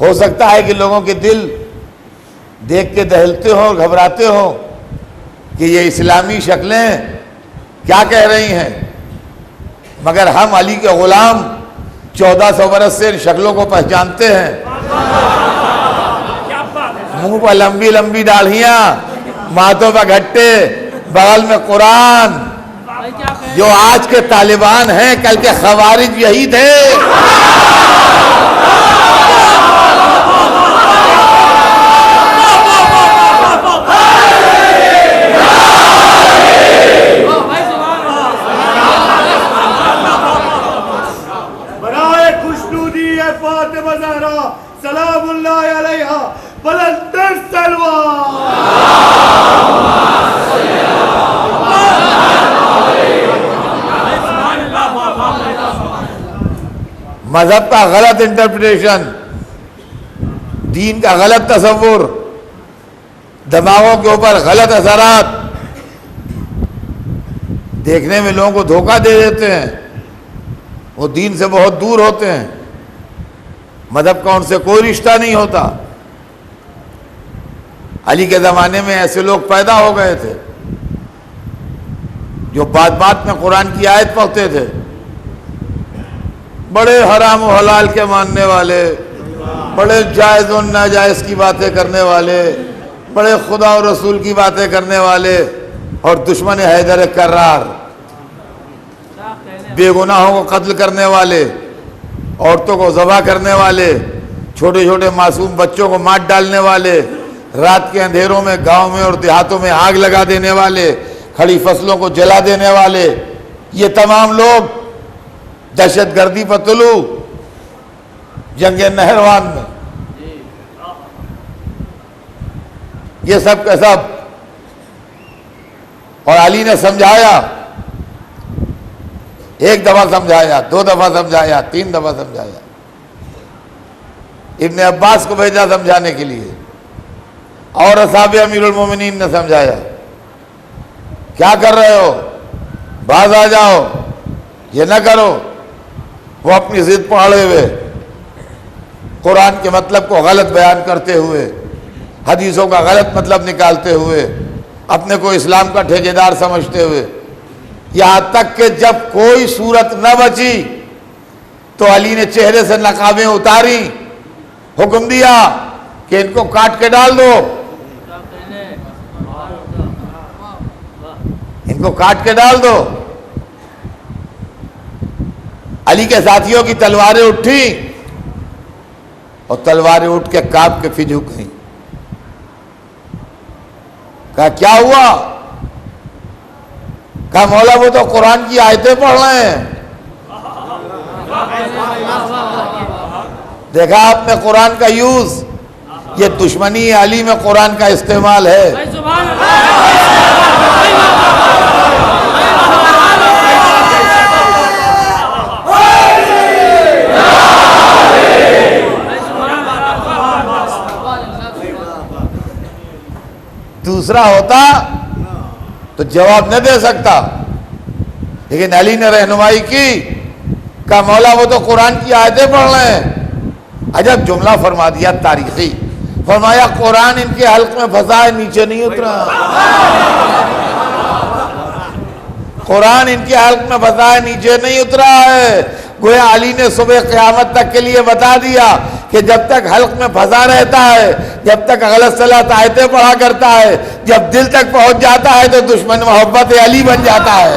ہو سکتا ہے کہ لوگوں کے دل دیکھ کے دہلتے ہوں، گھبراتے ہوں کہ یہ اسلامی شکلیں کیا کہہ رہی ہیں، مگر ہم علی کے غلام 1400 برس سے ان شکلوں کو پہچانتے ہیں۔ منہ پر لمبی لمبی داڑھیاں، ماتھوں پر گھٹے، بغل میں قرآن۔ جو آج کے طالبان ہیں کل کے خوارج یہی تھے۔ برائے خوشنودی ہے فاطمہ زہرا سلام اللہ علیہا بلندر سلوان۔ مذہب کا غلط انٹرپریٹیشن، دین کا غلط تصور، دماغوں کے اوپر غلط اثرات دیکھنے میں لوگوں کو دھوکہ دے دیتے ہیں، وہ دین سے بہت دور ہوتے ہیں، مذہب کا ان سے کوئی رشتہ نہیں ہوتا۔ علی کے زمانے میں ایسے لوگ پیدا ہو گئے تھے جو بات بات میں قرآن کی آیت پڑھتے تھے، بڑے حرام و حلال کے ماننے والے، بڑے جائز و ناجائز کی باتیں کرنے والے، بڑے خدا و رسول کی باتیں کرنے والے، اور دشمن حیدر کرار، بے گناہوں کو قتل کرنے والے، عورتوں کو ذبح کرنے والے، چھوٹے چھوٹے معصوم بچوں کو مار ڈالنے والے، رات کے اندھیروں میں گاؤں میں اور دیہاتوں میں آگ لگا دینے والے، کھڑی فصلوں کو جلا دینے والے، یہ تمام لوگ دہشت گردی پر طلوع جنگ نہروان میں، یہ سب کا سب۔ اور علی نے سمجھایا، ایک دفعہ سمجھایا، 2 دفعہ سمجھایا، 3 دفعہ سمجھایا، ابن عباس کو بھیجا سمجھانے کے لیے، اور اصحاب امیر المومنین نے سمجھایا، کیا کر رہے ہو، باز آ جاؤ، یہ نہ کرو۔ وہ اپنی ضد پڑھے ہوئے، قرآن کے مطلب کو غلط بیان کرتے ہوئے، حدیثوں کا غلط مطلب نکالتے ہوئے، اپنے کو اسلام کا ٹھیکیدار سمجھتے ہوئے، یہاں تک کہ جب کوئی صورت نہ بچی تو علی نے چہرے سے نقابیں اتاری، حکم دیا کہ ان کو کاٹ کے ڈال دو، ان کو کاٹ کے ڈال دو۔ علی کے ساتھیوں کی تلواریں اٹھی اور تلواریں اٹھ کے کانپ کے پھر جھک گئیں۔ کہا کیا ہوا؟ کہا مولا وہ تو قرآن کی آیتیں پڑھ رہے ہیں۔ دیکھا آپ نے قرآن کا یوز، یہ دشمنی علی میں قرآن کا استعمال ہے۔ دوسرا ہوتا تو جواب نہ دے سکتا، لیکن علی نے رہنمائی کی، کہا مولا وہ تو قرآن کی آیتیں پڑھ رہے ہیں۔ عجب جملہ فرما دیا تاریخی، فرمایا قرآن ان کے حلق میں پھنسا ہے، نیچے نہیں اترا۔ قرآن ان کے حلق میں پھنسا ہے، نیچے نہیں اترا ہے۔ گویا علی نے صبح قیامت تک کے لیے بتا دیا کہ جب تک حلق میں پھنسا رہتا ہے، جب تک غلط صلاح آیتیں پڑھا کرتا ہے، جب دل تک پہنچ جاتا ہے تو دشمن محبت علی بن جاتا ہے۔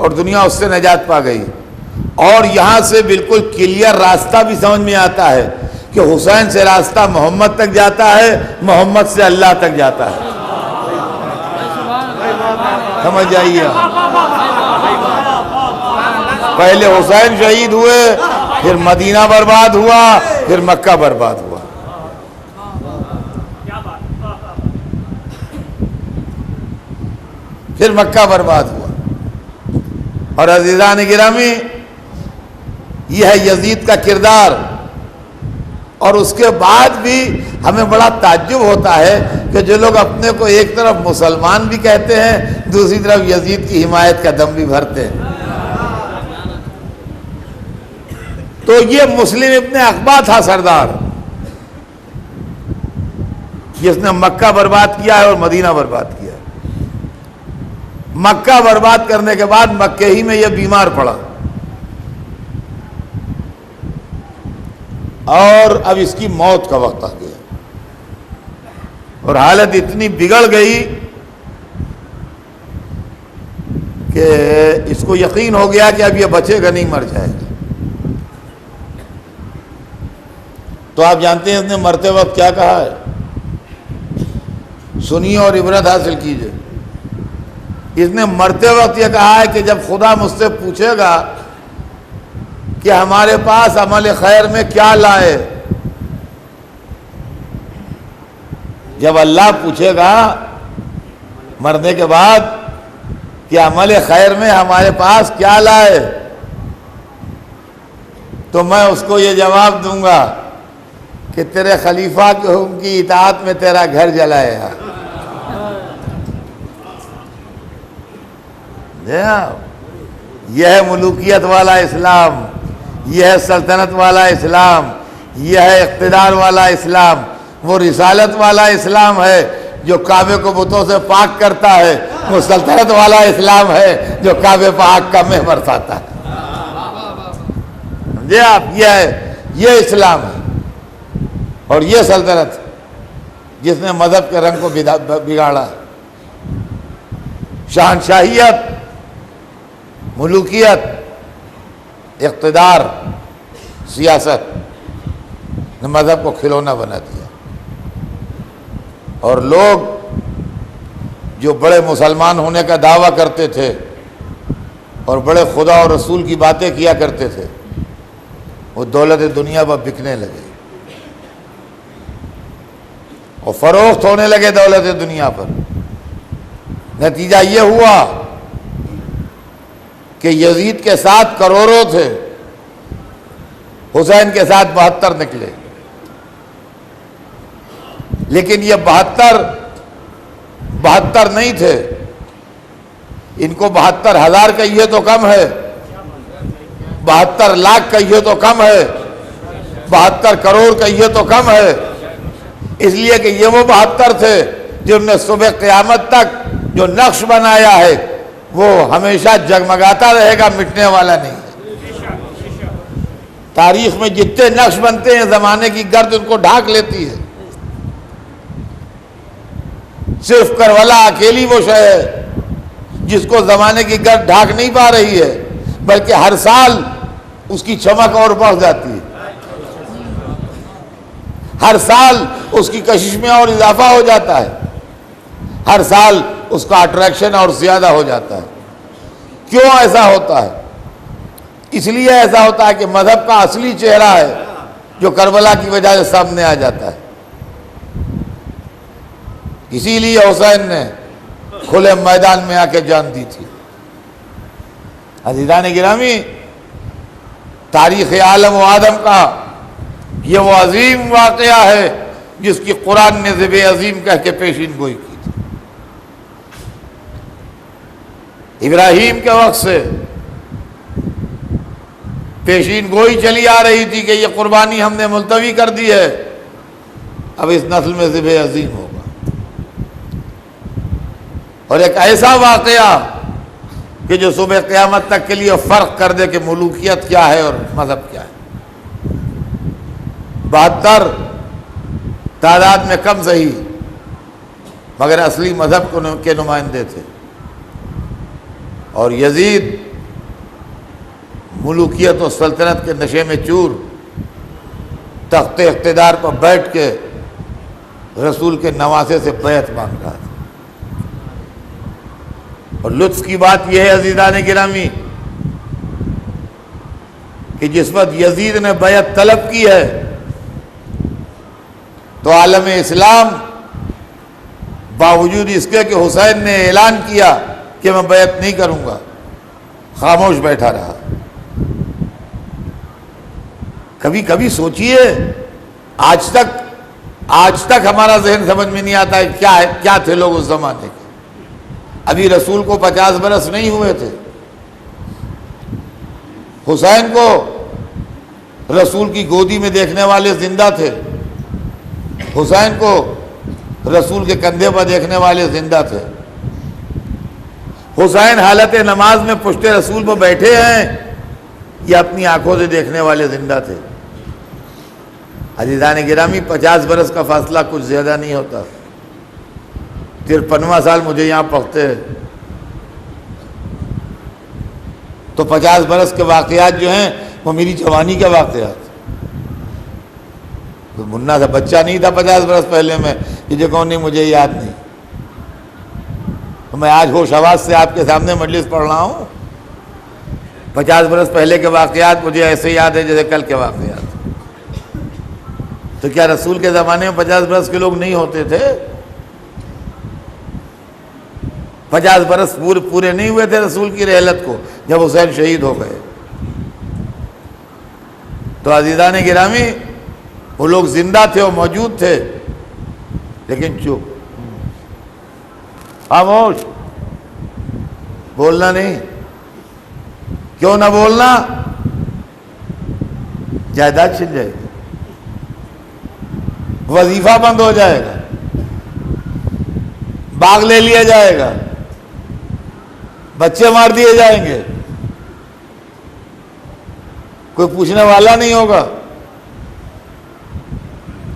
اور دنیا اس سے نجات پا گئی. اور یہاں سے بالکل کلیئر راستہ بھی سمجھ میں آتا ہے کہ حسین سے راستہ محمد تک جاتا ہے, محمد سے اللہ تک جاتا ہے. سمجھ جائیے, پہلے حسین شہید ہوئے, پھر مدینہ برباد ہوا, پھر مکہ برباد ہوا. پھر مکہ برباد ہوا. اور عزیزان گرامی, یہ ہے یزید کا کردار. اور اس کے بعد بھی ہمیں بڑا تعجب ہوتا ہے کہ جو لوگ اپنے کو ایک طرف مسلمان بھی کہتے ہیں, دوسری طرف یزید کی حمایت کا دم بھی بھرتے ہیں. تو یہ مسلم ابن عقبہ تھا سردار, جس نے مکہ برباد کیا ہے اور مدینہ برباد کیا ہے. مکہ برباد کرنے کے بعد مکہ ہی میں یہ بیمار پڑا, اور اب اس کی موت کا وقت آ گیا, اور حالت اتنی بگڑ گئی کہ اس کو یقین ہو گیا کہ اب یہ بچے گا نہیں, مر جائے گا. تو آپ جانتے ہیں اس نے مرتے وقت کیا کہا ہے؟ سنیے اور عبرت حاصل کیجئے. اس نے مرتے وقت یہ کہا ہے کہ جب خدا مجھ سے پوچھے گا کہ ہمارے پاس عمل خیر میں کیا لائے, جب اللہ پوچھے گا مرنے کے بعد کہ عمل خیر میں ہمارے پاس کیا لائے, تو میں اس کو یہ جواب دوں گا کہ تیرے خلیفہ کے حکم کی اطاعت میں تیرا گھر جلایا. یہ ہے ملوکیت والا اسلام, یہ ہے سلطنت والا اسلام, یہ ہے اقتدار والا اسلام. وہ رسالت والا اسلام ہے جو کعبے کو بتوں سے پاک کرتا ہے, وہ سلطنت والا اسلام ہے جو کعبے پاک کا مہ برساتا ہے. سمجھے آپ, یہ اسلام ہے اور یہ سلطنت جس نے مذہب کے رنگ کو بگاڑا. شہنشاہیت, ملوکیت, اقتدار, سیاست نے مذہب کو کھلونا بنا دیا. اور لوگ جو بڑے مسلمان ہونے کا دعویٰ کرتے تھے اور بڑے خدا اور رسول کی باتیں کیا کرتے تھے, وہ دولت دنیا پر بکنے لگے اور فروخت ہونے لگے دولت دنیا پر. نتیجہ یہ ہوا کہ یزید کے ساتھ کروڑوں تھے, حسین کے ساتھ 72 نکلے. لیکن یہ 72 نہیں تھے, ان کو 72,000 کہیے تو کم ہے, 72 لاکھ کہیے تو کم ہے, 72 کروڑ کہیے تو کم ہے. اس لیے کہ یہ وہ 72 تھے جن نے صبح قیامت تک جو نقش بنایا ہے وہ ہمیشہ جگمگاتا رہے گا, مٹنے والا نہیں. تاریخ میں جتنے نقش بنتے ہیں زمانے کی گرد ان کو ڈھانک لیتی ہے. صرف کربلا اکیلی وہ شے ہے جس کو زمانے کی گرد ڈھانک نہیں پا رہی ہے, بلکہ ہر سال اس کی چمک اور بڑھ جاتی ہے, ہر سال اس کی کشش میں اور اضافہ ہو جاتا ہے, ہر سال اس کا اٹریکشن اور زیادہ ہو جاتا ہے. کیوں ایسا ہوتا ہے؟ اس لیے ایسا ہوتا ہے کہ مذہب کا اصلی چہرہ ہے جو کربلا کی وجہ سے سامنے آ جاتا ہے. اسی لیے حسین نے کھلے میدان میں آ کے جان دی تھی. عزیزان گرامی, تاریخ عالم و آدم کا یہ وہ عظیم واقعہ ہے جس کی قرآن نے ذبح عظیم کہہ کے پیشین گوئی کی تھی. ابراہیم کے وقت سے پیشین گوئی چلی آ رہی تھی کہ یہ قربانی ہم نے ملتوی کر دی ہے, اب اس نسل میں ذبح عظیم ہوگا. اور ایک ایسا واقعہ کہ جو صبح قیامت تک کے لیے فرق کر دے کہ ملوکیت کیا ہے اور مذہب کیا ہے. 72 تعداد میں کم صحیح, مگر اصلی مذہب کے نمائندے تھے. اور یزید ملوکیت و سلطنت کے نشے میں چور تخت اقتدار پر بیٹھ کے رسول کے نواسے سے بیعت مانگ رہا تھا. اور لطف کی بات یہ ہے عزیزان گرامی کہ جس وقت یزید نے بیعت طلب کی ہے تو عالم اسلام باوجود اس کے کہ حسین نے اعلان کیا کہ میں بیعت نہیں کروں گا خاموش بیٹھا رہا. کبھی کبھی سوچئے آج تک ہمارا ذہن سمجھ میں نہیں آتا ہے کیا تھے لوگ اس زمانے کے. ابھی رسول کو 50 برس نہیں ہوئے تھے. حسین کو رسول کی گودی میں دیکھنے والے زندہ تھے. حسین کو رسول کے کندھے پر دیکھنے والے زندہ تھے. حسین حالت نماز میں پشت رسول پر بیٹھے ہیں یہ اپنی آنکھوں سے دیکھنے والے زندہ تھے. عزیزان گرامی 50 برس کا فاصلہ کچھ زیادہ نہیں ہوتا. 53واں سال مجھے یہاں پڑھتے ہیں تو 50 برس کے واقعات جو ہیں وہ میری جوانی کے واقعات. تو منا تھا بچہ نہیں تھا 50 برس پہلے میں کہ کون نہیں مجھے یاد نہیں. تو میں آج ہوش حواس سے آپ کے سامنے مجلس پڑھ رہا ہوں. 50 برس پہلے کے واقعات مجھے ایسے یاد ہے جیسے کل کے واقعات. تو کیا رسول کے زمانے میں 50 برس کے لوگ نہیں ہوتے تھے؟ 50 برس پورے نہیں ہوئے تھے رسول کی رحلت کو جب حسین شہید ہو گئے. تو عزیزان گرامی وہ لوگ زندہ تھے وہ موجود تھے لیکن چپ خاموش. بولنا نہیں. کیوں نہ بولنا؟ جائیداد چھن جائے گی, وظیفہ بند ہو جائے گا, باغ لے لیا جائے گا, بچے مار دیے جائیں گے, کوئی پوچھنے والا نہیں ہوگا.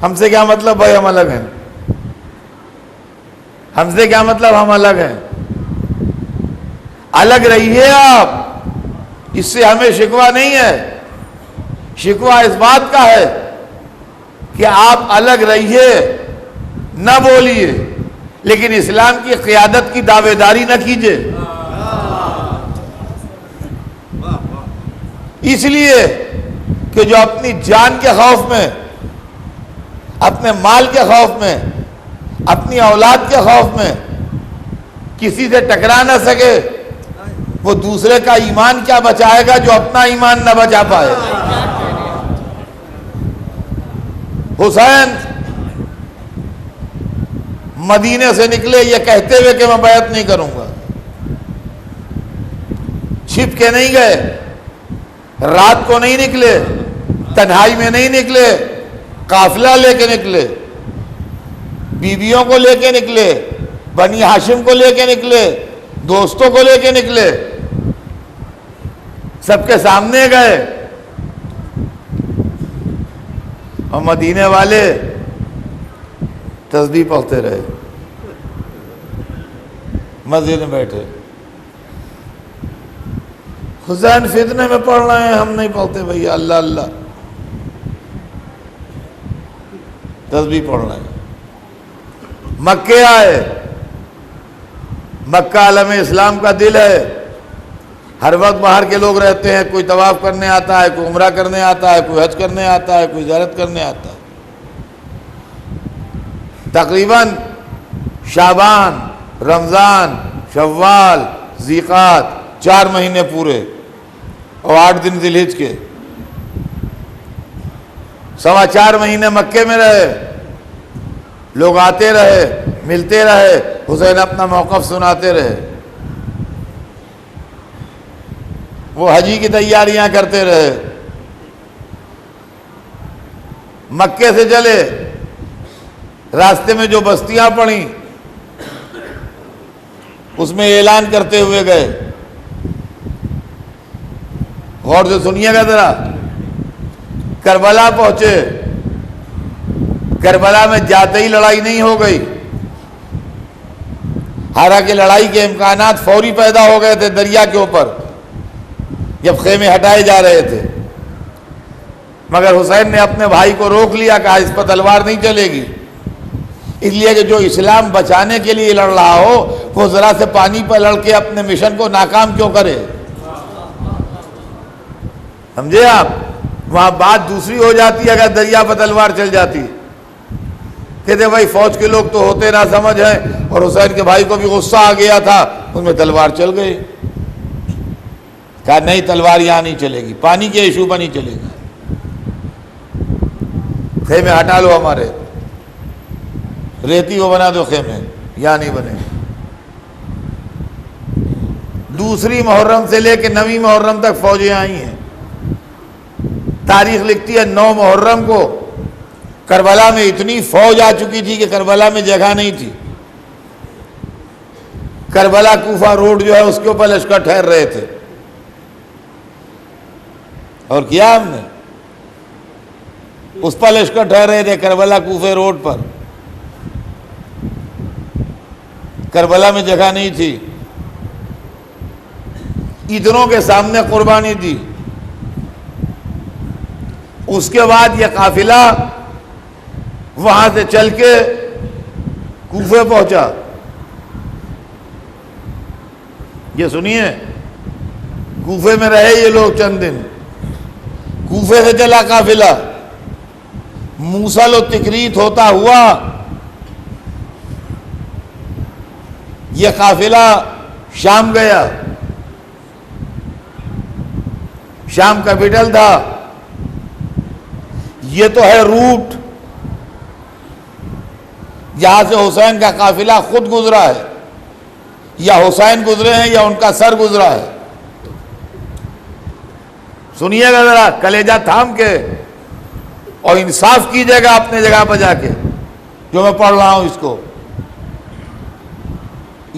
ہم سے کیا مطلب بھائی ہم الگ ہیں؟ ہم سے کیا مطلب ہم الگ ہیں؟ الگ رہیے آپ, اس سے ہمیں شکوہ نہیں ہے. شکوہ اس بات کا ہے کہ آپ الگ رہیے, نہ بولیے, لیکن اسلام کی قیادت کی دعوے داری نہ کیجیے. اس لیے کہ جو اپنی جان کے خوف میں, اپنے مال کے خوف میں, اپنی اولاد کے خوف میں کسی سے ٹکرا نہ سکے, وہ دوسرے کا ایمان کیا بچائے گا جو اپنا ایمان نہ بچا پائے. حسین مدینے سے نکلے یہ کہتے ہوئے کہ میں بیعت نہیں کروں گا. چھپ کے نہیں گئے, رات کو نہیں نکلے, تنہائی میں نہیں نکلے, قافلہ لے کے نکلے, بیویوں کو لے کے نکلے, بنی ہاشم کو لے کے نکلے, دوستوں کو لے کے نکلے, سب کے سامنے گئے. اور مدینے والے تسبیح پڑھتے رہے, مسجد میں بیٹھے. حسین فتنے میں پڑھ رہے ہیں, ہم نہیں پڑھتے بھئی, اللہ اللہ تسبیح پڑھ رہے ہیں. مکے آئے, مکہ عالم اسلام کا دل ہے, ہر وقت باہر کے لوگ رہتے ہیں, کوئی طواف کرنے آتا ہے, کوئی عمرہ کرنے آتا ہے, کوئی حج کرنے آتا ہے, کوئی زیارت کرنے آتا ہے. تقریباً شعبان, رمضان, شوال, ذیقات 4 مہینے پورے اور 8 دن ذی الحج کے, 4.25 مہینے مکے میں رہے. لوگ آتے رہے, ملتے رہے, حسین اپنا موقف سناتے رہے, وہ حجی کی تیاریاں کرتے رہے. مکے سے چلے, راستے میں جو بستیاں پڑیں اس میں اعلان کرتے ہوئے گئے. غور سے سنیے گا ذرا. کربلا پہنچے, کربلا میں جاتے ہی لڑائی نہیں ہو گئی, حالانکہ لڑائی کے امکانات فوری پیدا ہو گئے تھے دریا کے اوپر. جب خیمے ہٹائے جا رہے تھے، مگر حسین نے اپنے بھائی کو روک لیا، کہا اس پر تلوار نہیں چلے گی، اس لیے کہ جو اسلام بچانے کے لیے لڑ رہا ہو وہ ذرا سے پانی پر لڑ کے اپنے مشن کو ناکام کیوں کرے؟ سمجھے آپ؟ وہاں بات دوسری ہو جاتی ہے اگر دریا پر تلوار چل جاتی۔ کہتے بھائی فوج کے لوگ تو ہوتے نہ سمجھ ہیں، اور حسین کے بھائی کو بھی غصہ آ گیا تھا، ان میں تلوار چل گئی۔ کہا نہیں، تلوار یہاں نہیں چلے گی، پانی کے ایشو پر نہیں چلے گی، خیمے ہٹا لو، ہمارے ریتی وہ بنا دو، خیمے یہاں نہیں بنے۔ دوسری محرم سے لے کے 9ویں محرم تک فوجیں آئی ہیں۔ تاریخ لکھتی ہے 9 محرم کو کربلا میں اتنی فوج آ چکی تھی کہ کربلا میں جگہ نہیں تھی۔ کربلا کوفہ روڈ جو ہے اس کے اوپر لشکر ٹھہر رہے تھے، اور کیا ہم نے اس پر لشکر ٹھہر رہے تھے کربلا کوفہ روڈ پر۔ کربلا میں جگہ نہیں تھی، اتنوں کے سامنے قربانی دی۔ اس کے بعد یہ قافلہ وہاں سے چل کے کوفے پہنچا۔ یہ سنیے، کوفے میں رہے یہ لوگ چند دن، کوفے سے چلا قافلہ، موصل و تکریت ہوتا ہوا یہ قافلہ شام گیا۔ شام کیپٹل تھا۔ یہ تو ہے روٹ جہاں سے حسین کا قافلہ خود گزرا ہے، یا حسین گزرے ہیں یا ان کا سر گزرا ہے۔ سنیے گا ذرا کلیجہ تھام کے اور انصاف کیجیے گا اپنے جگہ پر جا کے، جو میں پڑھ رہا ہوں اس کو۔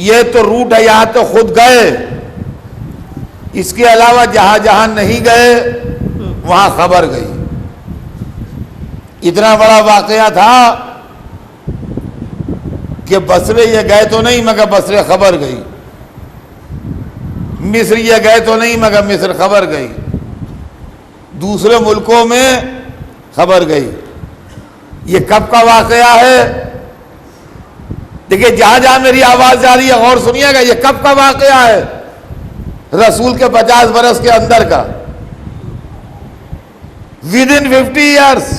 یہ تو روٹ ہے، یہاں تو خود گئے، اس کے علاوہ جہاں جہاں نہیں گئے وہاں خبر گئی۔ اتنا بڑا واقعہ تھا کہ بصرے یہ گئے تو نہیں مگر بصرے خبر گئی، مصر یہ گئے تو نہیں مگر مصر خبر گئی، دوسرے ملکوں میں خبر گئی۔ یہ کب کا واقعہ ہے؟ دیکھیے جہاں جہاں میری آواز جا رہی ہے غور سنیے گا، یہ کب کا واقعہ ہے؟ رسول کے 50 برس کے اندر کا، within 50 years،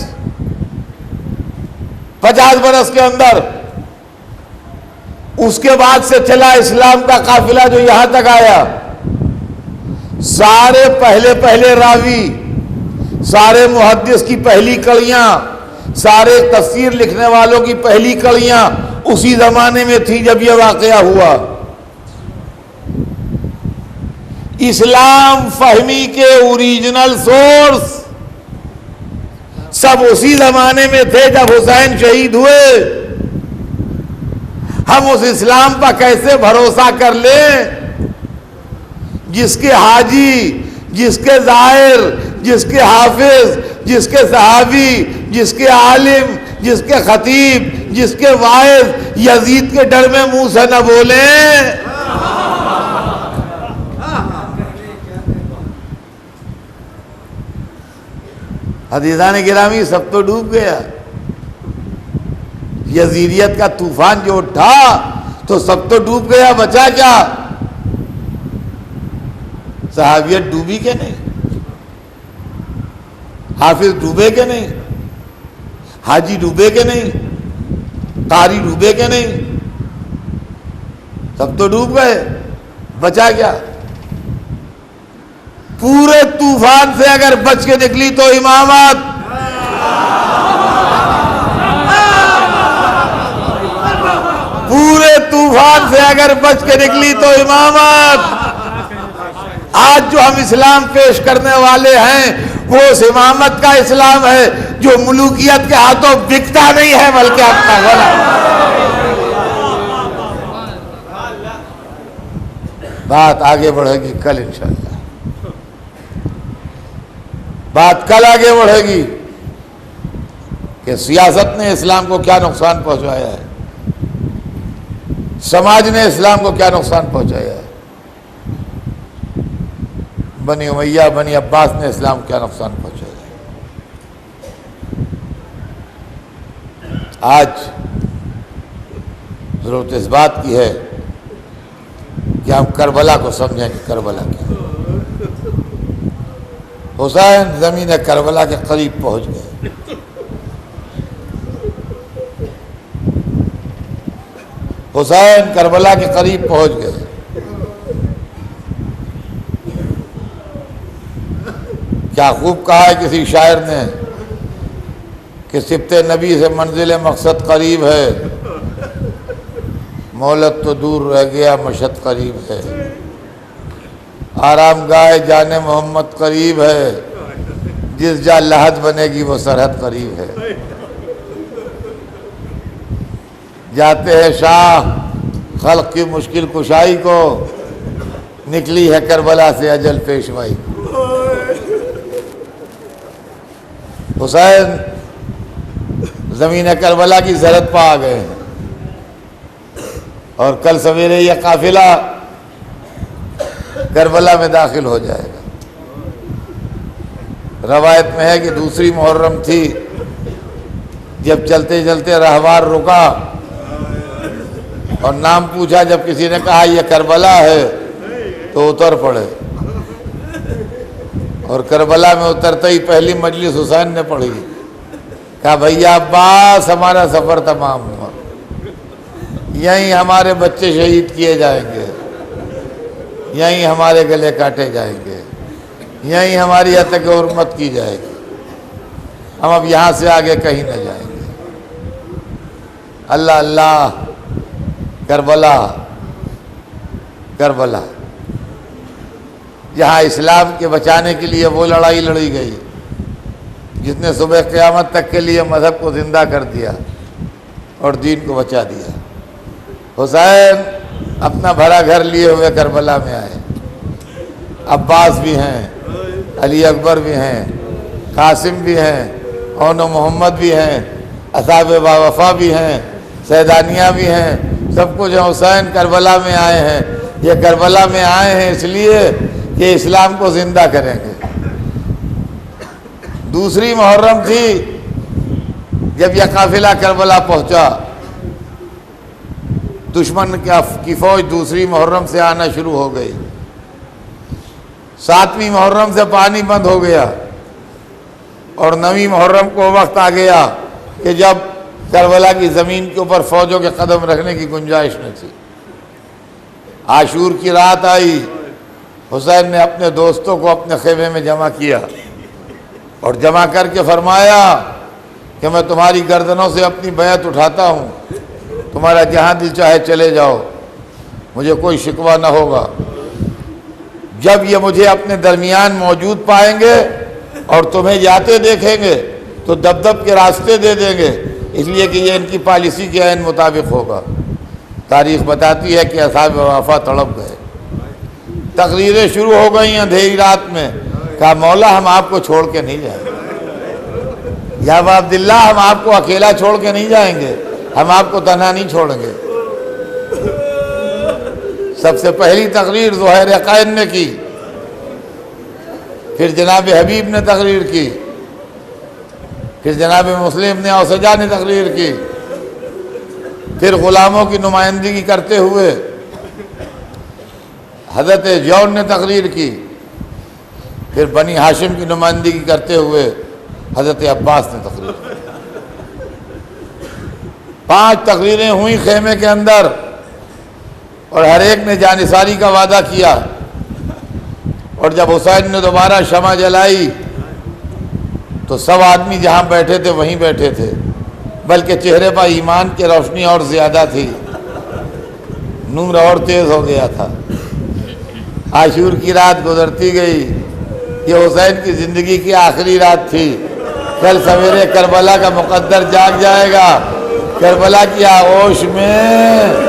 50 برس کے اندر۔ اس کے بعد سے چلا اسلام کا قافلہ جو یہاں تک آیا۔ سارے پہلے راوی، سارے محدث کی پہلی کڑیاں، سارے تفسیر لکھنے والوں کی پہلی کڑیاں اسی زمانے میں تھی جب یہ واقعہ ہوا۔ اسلام فہمی کے اوریجنل سورس سب اسی زمانے میں تھے جب حسین شہید ہوئے۔ ہم اس اسلام پر کیسے بھروسہ کر لیں جس کے حاجی، جس کے زائر، جس کے حافظ، جس کے صحابی، جس کے عالم، جس کے خطیب، جس کے واعظ یزید کے ڈر میں منہ سے نہ بولیں۔ عزیزان گرامی، سب تو ڈوب گیا۔ یزیدیت کا طوفان جو اٹھا تو سب تو ڈوب گیا، بچا کیا؟ صحابیت ڈوبی کہ نہیں؟ حافظ ڈوبے کہ نہیں؟ حاجی ڈوبے کہ نہیں؟ قاری ڈوبے کہ نہیں؟ سب تو ڈوب گئے، بچا کیا؟ پورے طوفان سے اگر بچ کے نکلی تو امامت، پورے طوفان سے اگر بچ کے نکلی تو امامت۔ آج جو ہم اسلام پیش کرنے والے ہیں وہ اس امامت کا اسلام ہے جو ملوکیت کے ہاتھوں بکتا نہیں ہے بلکہ اپنا غلام۔ بات آگے بڑھے گی کل انشاءاللہ، بات کل آگے بڑھے گی کہ سیاست نے اسلام کو کیا نقصان پہنچایا ہے، سماج نے اسلام کو کیا نقصان پہنچایا ہے۔ بنی امیہ بنی عباس نے اسلام کیا نقصان پہنچایا. آج ضرورت اس بات کی ہے کہ ہم کربلا کو سمجھیں کہ کربلا کیا ہے. حسین زمین کربلا کے قریب پہنچ گئے. حسین کربلا کے قریب پہنچ گئے. کیا خوب کہا ہے کسی شاعر نے کہ سبت نبی سے منزل مقصد قریب ہے، مولت تو دور رہ گیا مشہد قریب ہے. آرام گاہ جان محمد قریب ہے، جس جا لحد بنے گی وہ سرحد قریب ہے. جاتے ہیں شاہ خلق کی مشکل کشائی کو، نکلی ہے کربلا سے اجل پیشوائی. حسین زمین کربلا کی زرعت پہ آ گئے ہیں اور کل سویرے یہ قافلہ کربلا میں داخل ہو جائے گا. روایت میں ہے کہ دوسری محرم تھی، جب چلتے چلتے راہوار رکا اور نام پوچھا، جب کسی نے کہا یہ کربلا ہے تو اتر پڑے. اور کربلا میں اترتے ہی پہلی مجلس حسین نے پڑھی. کہا بھیا عباس ہمارا سفر تمام ہوا، یہیں ہمارے بچے شہید کیے جائیں گے، یہیں ہمارے گلے کاٹے جائیں گے، یہیں ہماری حتک حرمت کی جائے گی، ہم اب یہاں سے آگے کہیں نہ جائیں گے. اللہ اللہ، کربلا کربلا جہاں اسلام کے بچانے کے لیے وہ لڑائی لڑی گئی جس نے صبح قیامت تک کے لیے مذہب کو زندہ کر دیا اور دین کو بچا دیا. حسین اپنا بھرا گھر لیے ہوئے کربلا میں آئے. عباس بھی ہیں، علی اکبر بھی ہیں، قاسم بھی ہیں، اون و محمد بھی ہیں، اصحاب باوفا بھی ہیں، سیدانیہ بھی ہیں، سب کچھ حسین کربلا میں آئے ہیں. یہ کربلا میں آئے ہیں اس لیے کہ اسلام کو زندہ کریں گے. دوسری محرم تھی جب یہ قافلہ کربلا پہنچا. دشمن کی فوج دوسری محرم سے آنا شروع ہو گئی. 7ویں محرم سے پانی بند ہو گیا اور 9ویں محرم کو وقت آ گیا کہ جب کربلا کی زمین کے اوپر فوجوں کے قدم رکھنے کی گنجائش نہ تھی. عاشور کی رات آئی. حسین نے اپنے دوستوں کو اپنے خیمے میں جمع کیا اور جمع کر کے فرمایا کہ میں تمہاری گردنوں سے اپنی بیعت اٹھاتا ہوں، تمہارا جہاں دل چاہے چلے جاؤ، مجھے کوئی شکوہ نہ ہوگا. جب یہ مجھے اپنے درمیان موجود پائیں گے اور تمہیں جاتے دیکھیں گے تو دب دب کے راستے دے دیں گے، اس لیے کہ یہ ان کی پالیسی کے عین مطابق ہوگا. تاریخ بتاتی ہے کہ اصحاب وفا تڑپ گئے. تقریریں شروع ہو گئی اندھیری رات میں. کہا مولا ہم آپ کو چھوڑ کے نہیں جائیں گے، یا ابا عبداللہ ہم آپ کو اکیلا چھوڑ کے نہیں جائیں گے، ہم آپ کو تنہا نہیں چھوڑیں گے. سب سے پہلی تقریر زہیر قائن نے کی، پھر جناب حبیب نے تقریر کی، پھر جناب مسلم نے اوسجا نے تقریر کی، پھر غلاموں کی نمائندگی کرتے ہوئے حضرت جون نے تقریر کی، پھر بنی ہاشم کی نمائندگی کرتے ہوئے حضرت عباس نے تقریر کی. 5 تقریریں ہوئیں خیمے کے اندر اور ہر ایک نے جانثاری کا وعدہ کیا. اور جب حسین نے دوبارہ شمع جلائی تو سب آدمی جہاں بیٹھے تھے وہیں بیٹھے تھے، بلکہ چہرے پر ایمان کی روشنی اور زیادہ تھی، نور اور تیز ہو گیا تھا. عاشور کی رات گزرتی گئی. یہ حسین کی زندگی کی آخری رات تھی. کل سویرے کربلا کا مقدر جاگ جائے گا. کربلا کی آغوش میں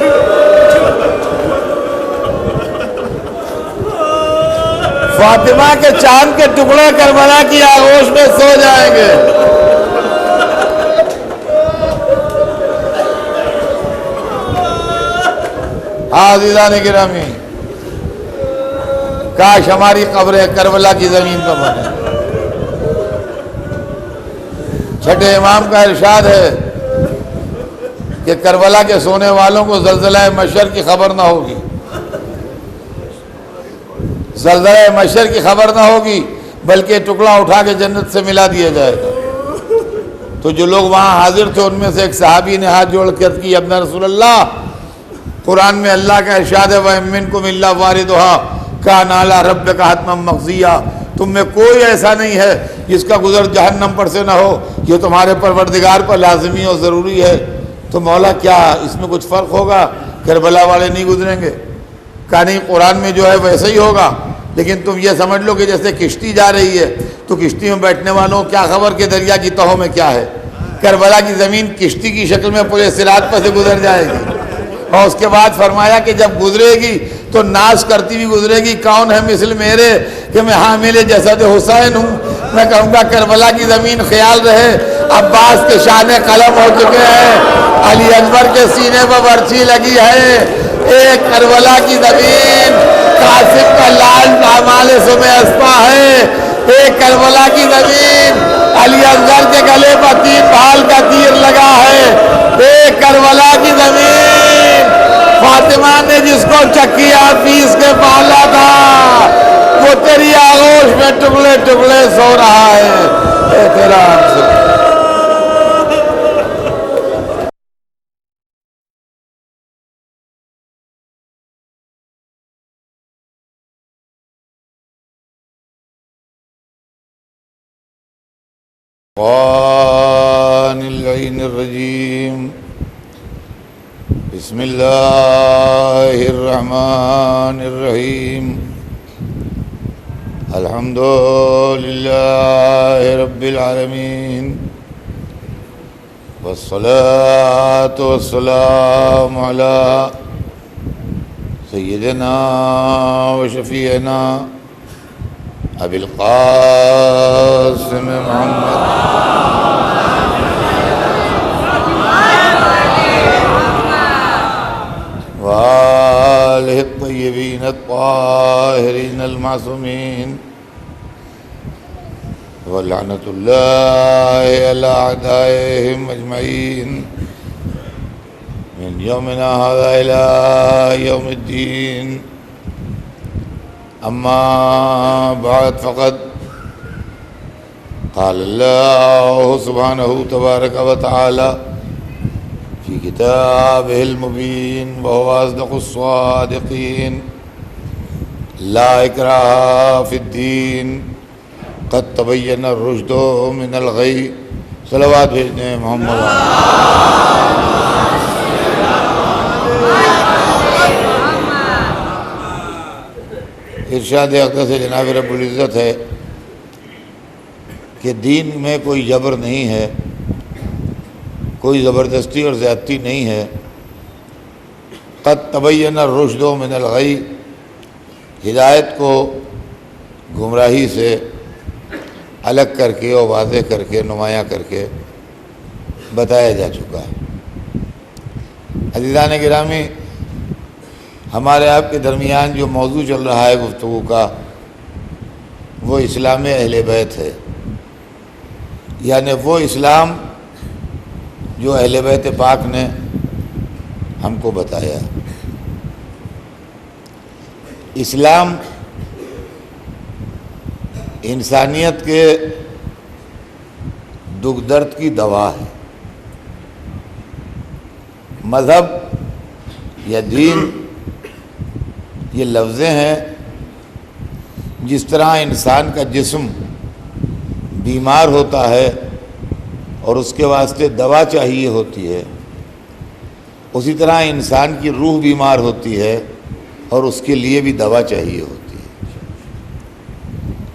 فاطمہ کے چاند کے ٹکڑے کربلا کی آغوش میں سو جائیں گے. عزیزان گرامی، کاش ہماری قبریں کربلا کی زمین پر بنے۔ چھٹے امام کا ارشاد ہے کہ کربلا کے سونے والوں کو زلزلہ محشر کی خبر نہ ہوگی، زلزلہ محشر کی خبر نہ ہوگی، بلکہ ٹکڑا اٹھا کے جنت سے ملا دیا جائے گا۔ تو جو لوگ وہاں حاضر تھے ان میں سے ایک صحابی نے ہاتھ جوڑ کے عرض کی، ابن رسول اللہ، قرآن میں اللہ کا ارشاد ہے وَإِن مِّنكُمْ إِلَّا وَارِدُهَا كَانَ عَلَىٰ رَبِّكَ حَتْمًا مَّقْضِيًّا، تم میں کوئی ایسا نہیں ہے جس کا گزر جہنم پر سے نہ ہو، یہ تمہارے پروردگار پر لازمی اور ضروری ہے۔ تو مولا کیا اس میں کچھ فرق ہوگا؟ کربلا والے نہیں گزریں گے؟ کہا نہیں، قرآن میں جو ہے ویسے ہی ہوگا، لیکن تم یہ سمجھ لو کہ جیسے کشتی جا رہی ہے تو کشتی میں بیٹھنے والوں کیا خبر کہ دریا کی تہوں میں کیا ہے۔ کربلا کی زمین کشتی کی شکل میں پورے صراط پر سے گزر جائے گی، اور اس کے بعد فرمایا کہ جب گزرے گی تو ناز کرتی ہوئی گزرے گی، کون ہے مثل میرے کہ میں حامل جسد حسین ہوں۔ میں کہوں گا کربلا کی زمین خیال رہے عباس کے شان قلم ہو چکے ہیں، علی اکبر کے سینے پر برچھی لگی ہے۔ ایک کربلا کی زمین قاسم کا لال اعمال سم اسپا ہے، ایک کربلا کی زمین علی اصغر کے گلے پر 3 بھال کا تیر لگا ہے، ایک کربلا کی زمین فاطمہ نے جس کو چکیا پیس کے پالا تھا وہ تیری آغوش میں ٹکڑے ٹکڑے سو رہا ہے۔ احترام سے الشیطان اللعین الرجیم، بسم اللہ الرحمن الرحیم، الحمد للہ رب العالمین، والصلاة والسلام علی سیدنا و شفیعنا ابی القاسم محمد وآلہ الطیبین الطاہرین المعصومین، ولعنۃ اللہ علی اعدائہم اجمعین من یومنا ھذا الی یوم الدین۔ اما بعد فقد قال اللہ سبحانہ تبارک و تعالی فی کتابہ المبین وہو اصدق الصادقین، لا اکراہ فی الدین قد تبین الرشد من الغی۔ صلوات بھیجنے محمد۔ ارشاد اقدس جناب رب العزت ہے کہ دین میں کوئی جبر نہیں ہے، کوئی زبردستی اور زیادتی نہیں ہے۔ قد تبین الرشد من الغی، ہدایت کو گمراہی سے الگ کر کے اور واضح کر کے نمایاں کر کے بتایا جا چکا ہے۔ عزیزان گرامی، ہمارے آپ کے درمیان جو موضوع چل رہا ہے گفتگو کا وہ اسلام اہل بیت ہے، یعنی وہ اسلام جو اہل بیت پاک نے ہم کو بتایا۔ اسلام انسانیت کے دکھ درد کی دوا ہے۔ مذہب یا دین یہ لفظیں ہیں، جس طرح انسان کا جسم بیمار ہوتا ہے اور اس کے واسطے دوا چاہیے ہوتی ہے، اسی طرح انسان کی روح بیمار ہوتی ہے اور اس کے لیے بھی دوا چاہیے ہوتی ہے۔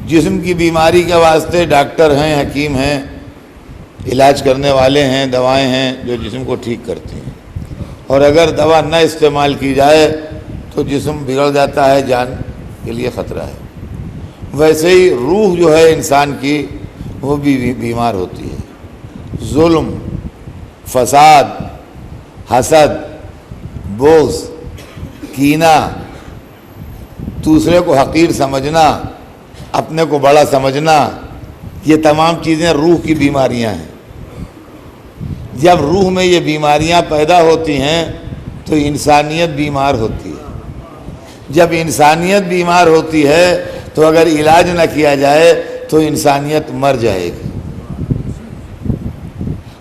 جسم کی بیماری کے واسطے ڈاکٹر ہیں، حکیم ہیں، علاج کرنے والے ہیں، دوائیں ہیں جو جسم کو ٹھیک کرتی ہیں، اور اگر دوا نہ استعمال کی جائے تو جسم بگڑ جاتا ہے، جان کے لیے خطرہ ہے۔ ویسے ہی روح جو ہے انسان کی وہ بھی بیمار ہوتی ہے۔ ظلم، فساد، حسد، بغض، کینہ، دوسرے کو حقیر سمجھنا، اپنے کو بڑا سمجھنا، یہ تمام چیزیں روح کی بیماریاں ہیں۔ جب روح میں یہ بیماریاں پیدا ہوتی ہیں تو انسانیت بیمار ہوتی ہے۔ جب انسانیت بیمار ہوتی ہے تو اگر علاج نہ کیا جائے تو انسانیت مر جائے گی،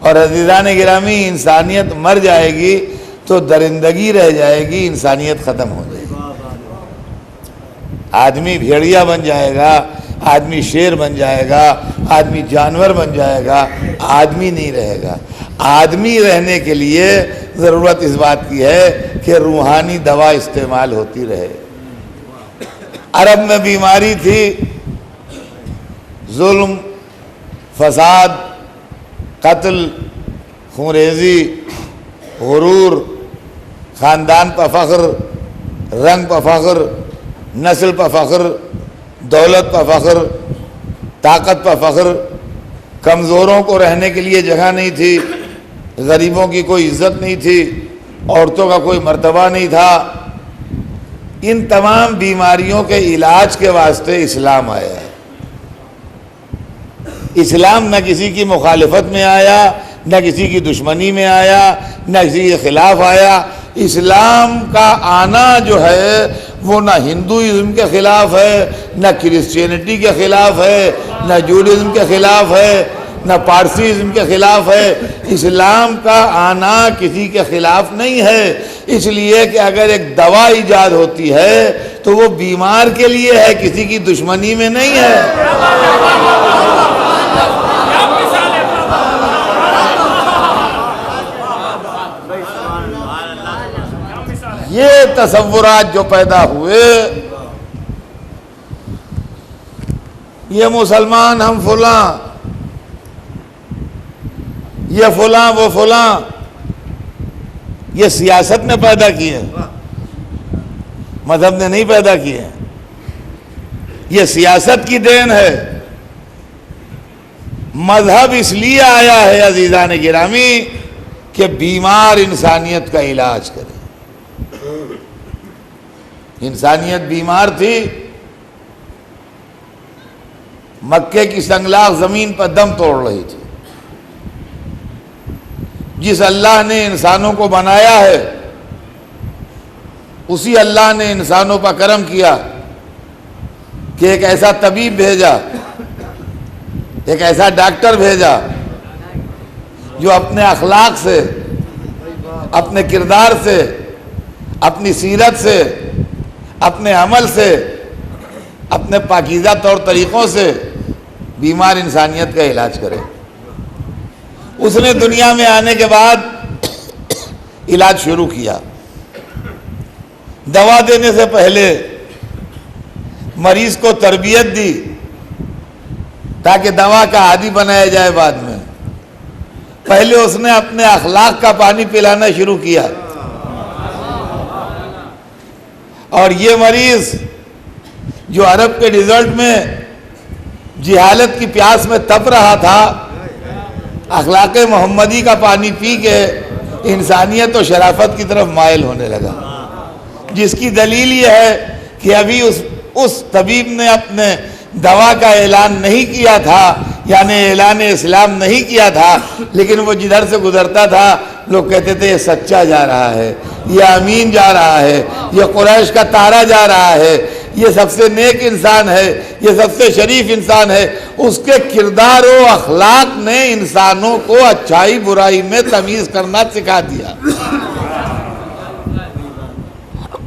اور عزیزان گرامی انسانیت مر جائے گی تو درندگی رہ جائے گی، انسانیت ختم ہو جائے گی۔ آدمی بھیڑیا بن جائے گا، آدمی شیر بن جائے گا، آدمی جانور بن جائے گا، آدمی نہیں رہے گا۔ آدمی رہنے کے لیے ضرورت اس بات کی ہے کہ روحانی دوا استعمال ہوتی رہے۔ عرب میں بیماری تھی ظلم، فساد، قتل، خونریزی، غرور، خاندان پر فخر، رنگ پر فخر، نسل پر فخر، دولت پر فخر، طاقت پر فخر، کمزوروں کو رہنے کے لیے جگہ نہیں تھی، غریبوں کی کوئی عزت نہیں تھی، عورتوں کا کوئی مرتبہ نہیں تھا۔ ان تمام بیماریوں کے علاج کے واسطے اسلام آیا ہے۔ اسلام نہ کسی کی مخالفت میں آیا، نہ کسی کی دشمنی میں آیا، نہ کسی کے خلاف آیا۔ اسلام کا آنا جو ہے وہ نہ ہندوازم کے خلاف ہے، نہ کرسچینٹی کے خلاف ہے، نہ جوڈازم کے خلاف ہے، نہ پارسیزم کے خلاف ہے۔ اسلام کا آنا کسی کے خلاف نہیں ہے، اس لیے کہ اگر ایک دوا ایجاد ہوتی ہے تو وہ بیمار کے لیے ہے، کسی کی دشمنی میں نہیں ہے۔ یہ تصورات جو پیدا ہوئے، یہ مسلمان ہم فلاں، یہ فلاں وہ فلاں، یہ سیاست نے پیدا کیے، مذہب نے نہیں پیدا کیے۔ یہ سیاست کی دین ہے۔ مذہب اس لیے آیا ہے عزیزان گرامی کہ بیمار انسانیت کا علاج کرے۔ انسانیت بیمار تھی، مکے کی سنگلاخ زمین پر دم توڑ رہی تھی۔ جس اللہ نے انسانوں کو بنایا ہے اسی اللہ نے انسانوں پر کرم کیا کہ ایک ایسا طبیب بھیجا، ایک ایسا ڈاکٹر بھیجا جو اپنے اخلاق سے، اپنے کردار سے، اپنی سیرت سے، اپنے عمل سے، اپنے پاکیزہ طور طریقوں سے بیمار انسانیت کا علاج کرے۔ اس نے دنیا میں آنے کے بعد علاج شروع کیا۔ دوا دینے سے پہلے مریض کو تربیت دی تاکہ دوا کا عادی بنایا جائے۔ بعد میں پہلے اس نے اپنے اخلاق کا پانی پلانا شروع کیا، اور یہ مریض جو عرب کے ڈیزرٹ میں جہالت کی پیاس میں تپ رہا تھا، اخلاق محمدی کا پانی پی کے انسانیت و شرافت کی طرف مائل ہونے لگا، جس کی دلیل یہ ہے کہ ابھی اس طبیب نے اپنے دوا کا اعلان نہیں کیا تھا، یعنی اعلان اسلام نہیں کیا تھا، لیکن وہ جدھر سے گزرتا تھا لوگ کہتے تھے یہ سچا جا رہا ہے، یہ امین جا رہا ہے، یہ قریش کا تارا جا رہا ہے، یہ سب سے نیک انسان ہے، یہ سب سے شریف انسان ہے۔ اس کے کردار و اخلاق نے انسانوں کو اچھائی برائی میں تمیز کرنا سکھا دیا۔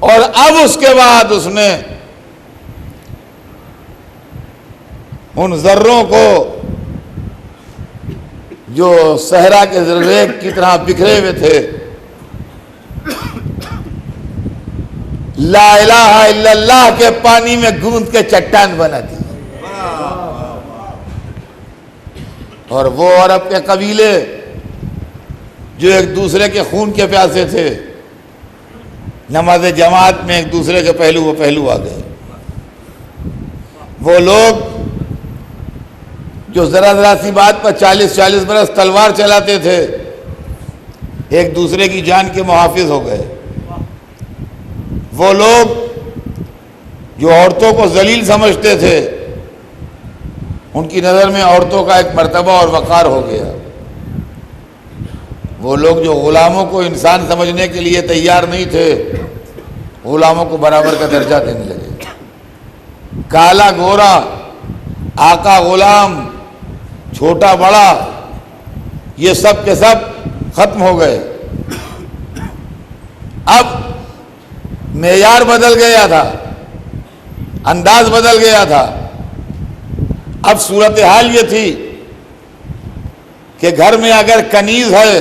اور اب اس کے بعد اس نے ان ذروں کو جو صحرا کے ریگ کی طرح بکھرے ہوئے تھے، لا الہ الا اللہ کے پانی میں گوندھ کے چٹان بنا دی، اور وہ عرب کے قبیلے جو ایک دوسرے کے خون کے پیاسے تھے، نماز جماعت میں ایک دوسرے کے پہلو آ گئے۔ وہ لوگ جو ذرا سی بات پر 40 برس تلوار چلاتے تھے، ایک دوسرے کی جان کے محافظ ہو گئے۔ وہ لوگ جو عورتوں کو ذلیل سمجھتے تھے، ان کی نظر میں عورتوں کا ایک مرتبہ اور وقار ہو گیا۔ وہ لوگ جو غلاموں کو انسان سمجھنے کے لیے تیار نہیں تھے، غلاموں کو برابر کا درجہ دینے لگے۔ کالا گورا، آقا غلام، چھوٹا بڑا، یہ سب کے سب ختم ہو گئے۔ اب معیار بدل گیا تھا، انداز بدل گیا تھا۔ اب صورتحال یہ تھی کہ گھر میں اگر کنیز ہے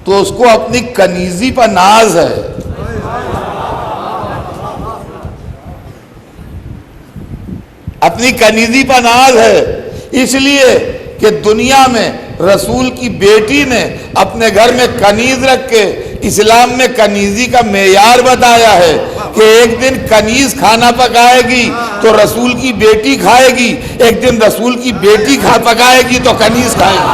تو اس کو اپنی کنیزی پر ناز ہے۔ اپنی کنیزی پر ناز ہے، اس لیے کہ دنیا میں رسول کی بیٹی نے اپنے گھر میں کنیز رکھ کے اسلام میں کنیزی کا معیار بتایا ہے کہ ایک دن کنیز کھانا پکائے گی تو رسول کی بیٹی کھائے گی، ایک دن رسول کی بیٹی پکائے گی تو کنیز کھائے گی۔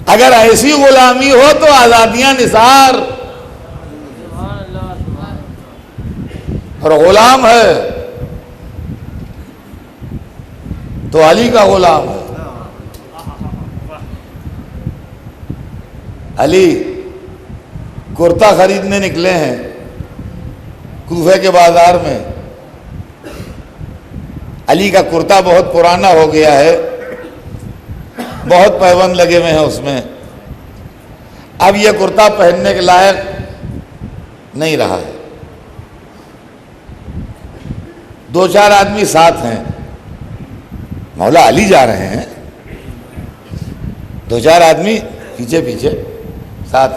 اگر ایسی غلامی ہو تو آزادیاں نثار، اور غلام ہے تو علی کا غلام ہے۔ علی کرتا خریدنے نکلے ہیں کوفہ کے بازار میں۔ علی کا کرتا بہت پرانا ہو گیا ہے، بہت پیوند لگے ہوئے ہیں اس میں، اب یہ کرتا پہننے کے لائق نہیں رہا ہے۔ دو چار آدمی ساتھ ہیں، مولا علی جا رہے ہیں، دو چار آدمی پیچھے پیچھے ساتھ۔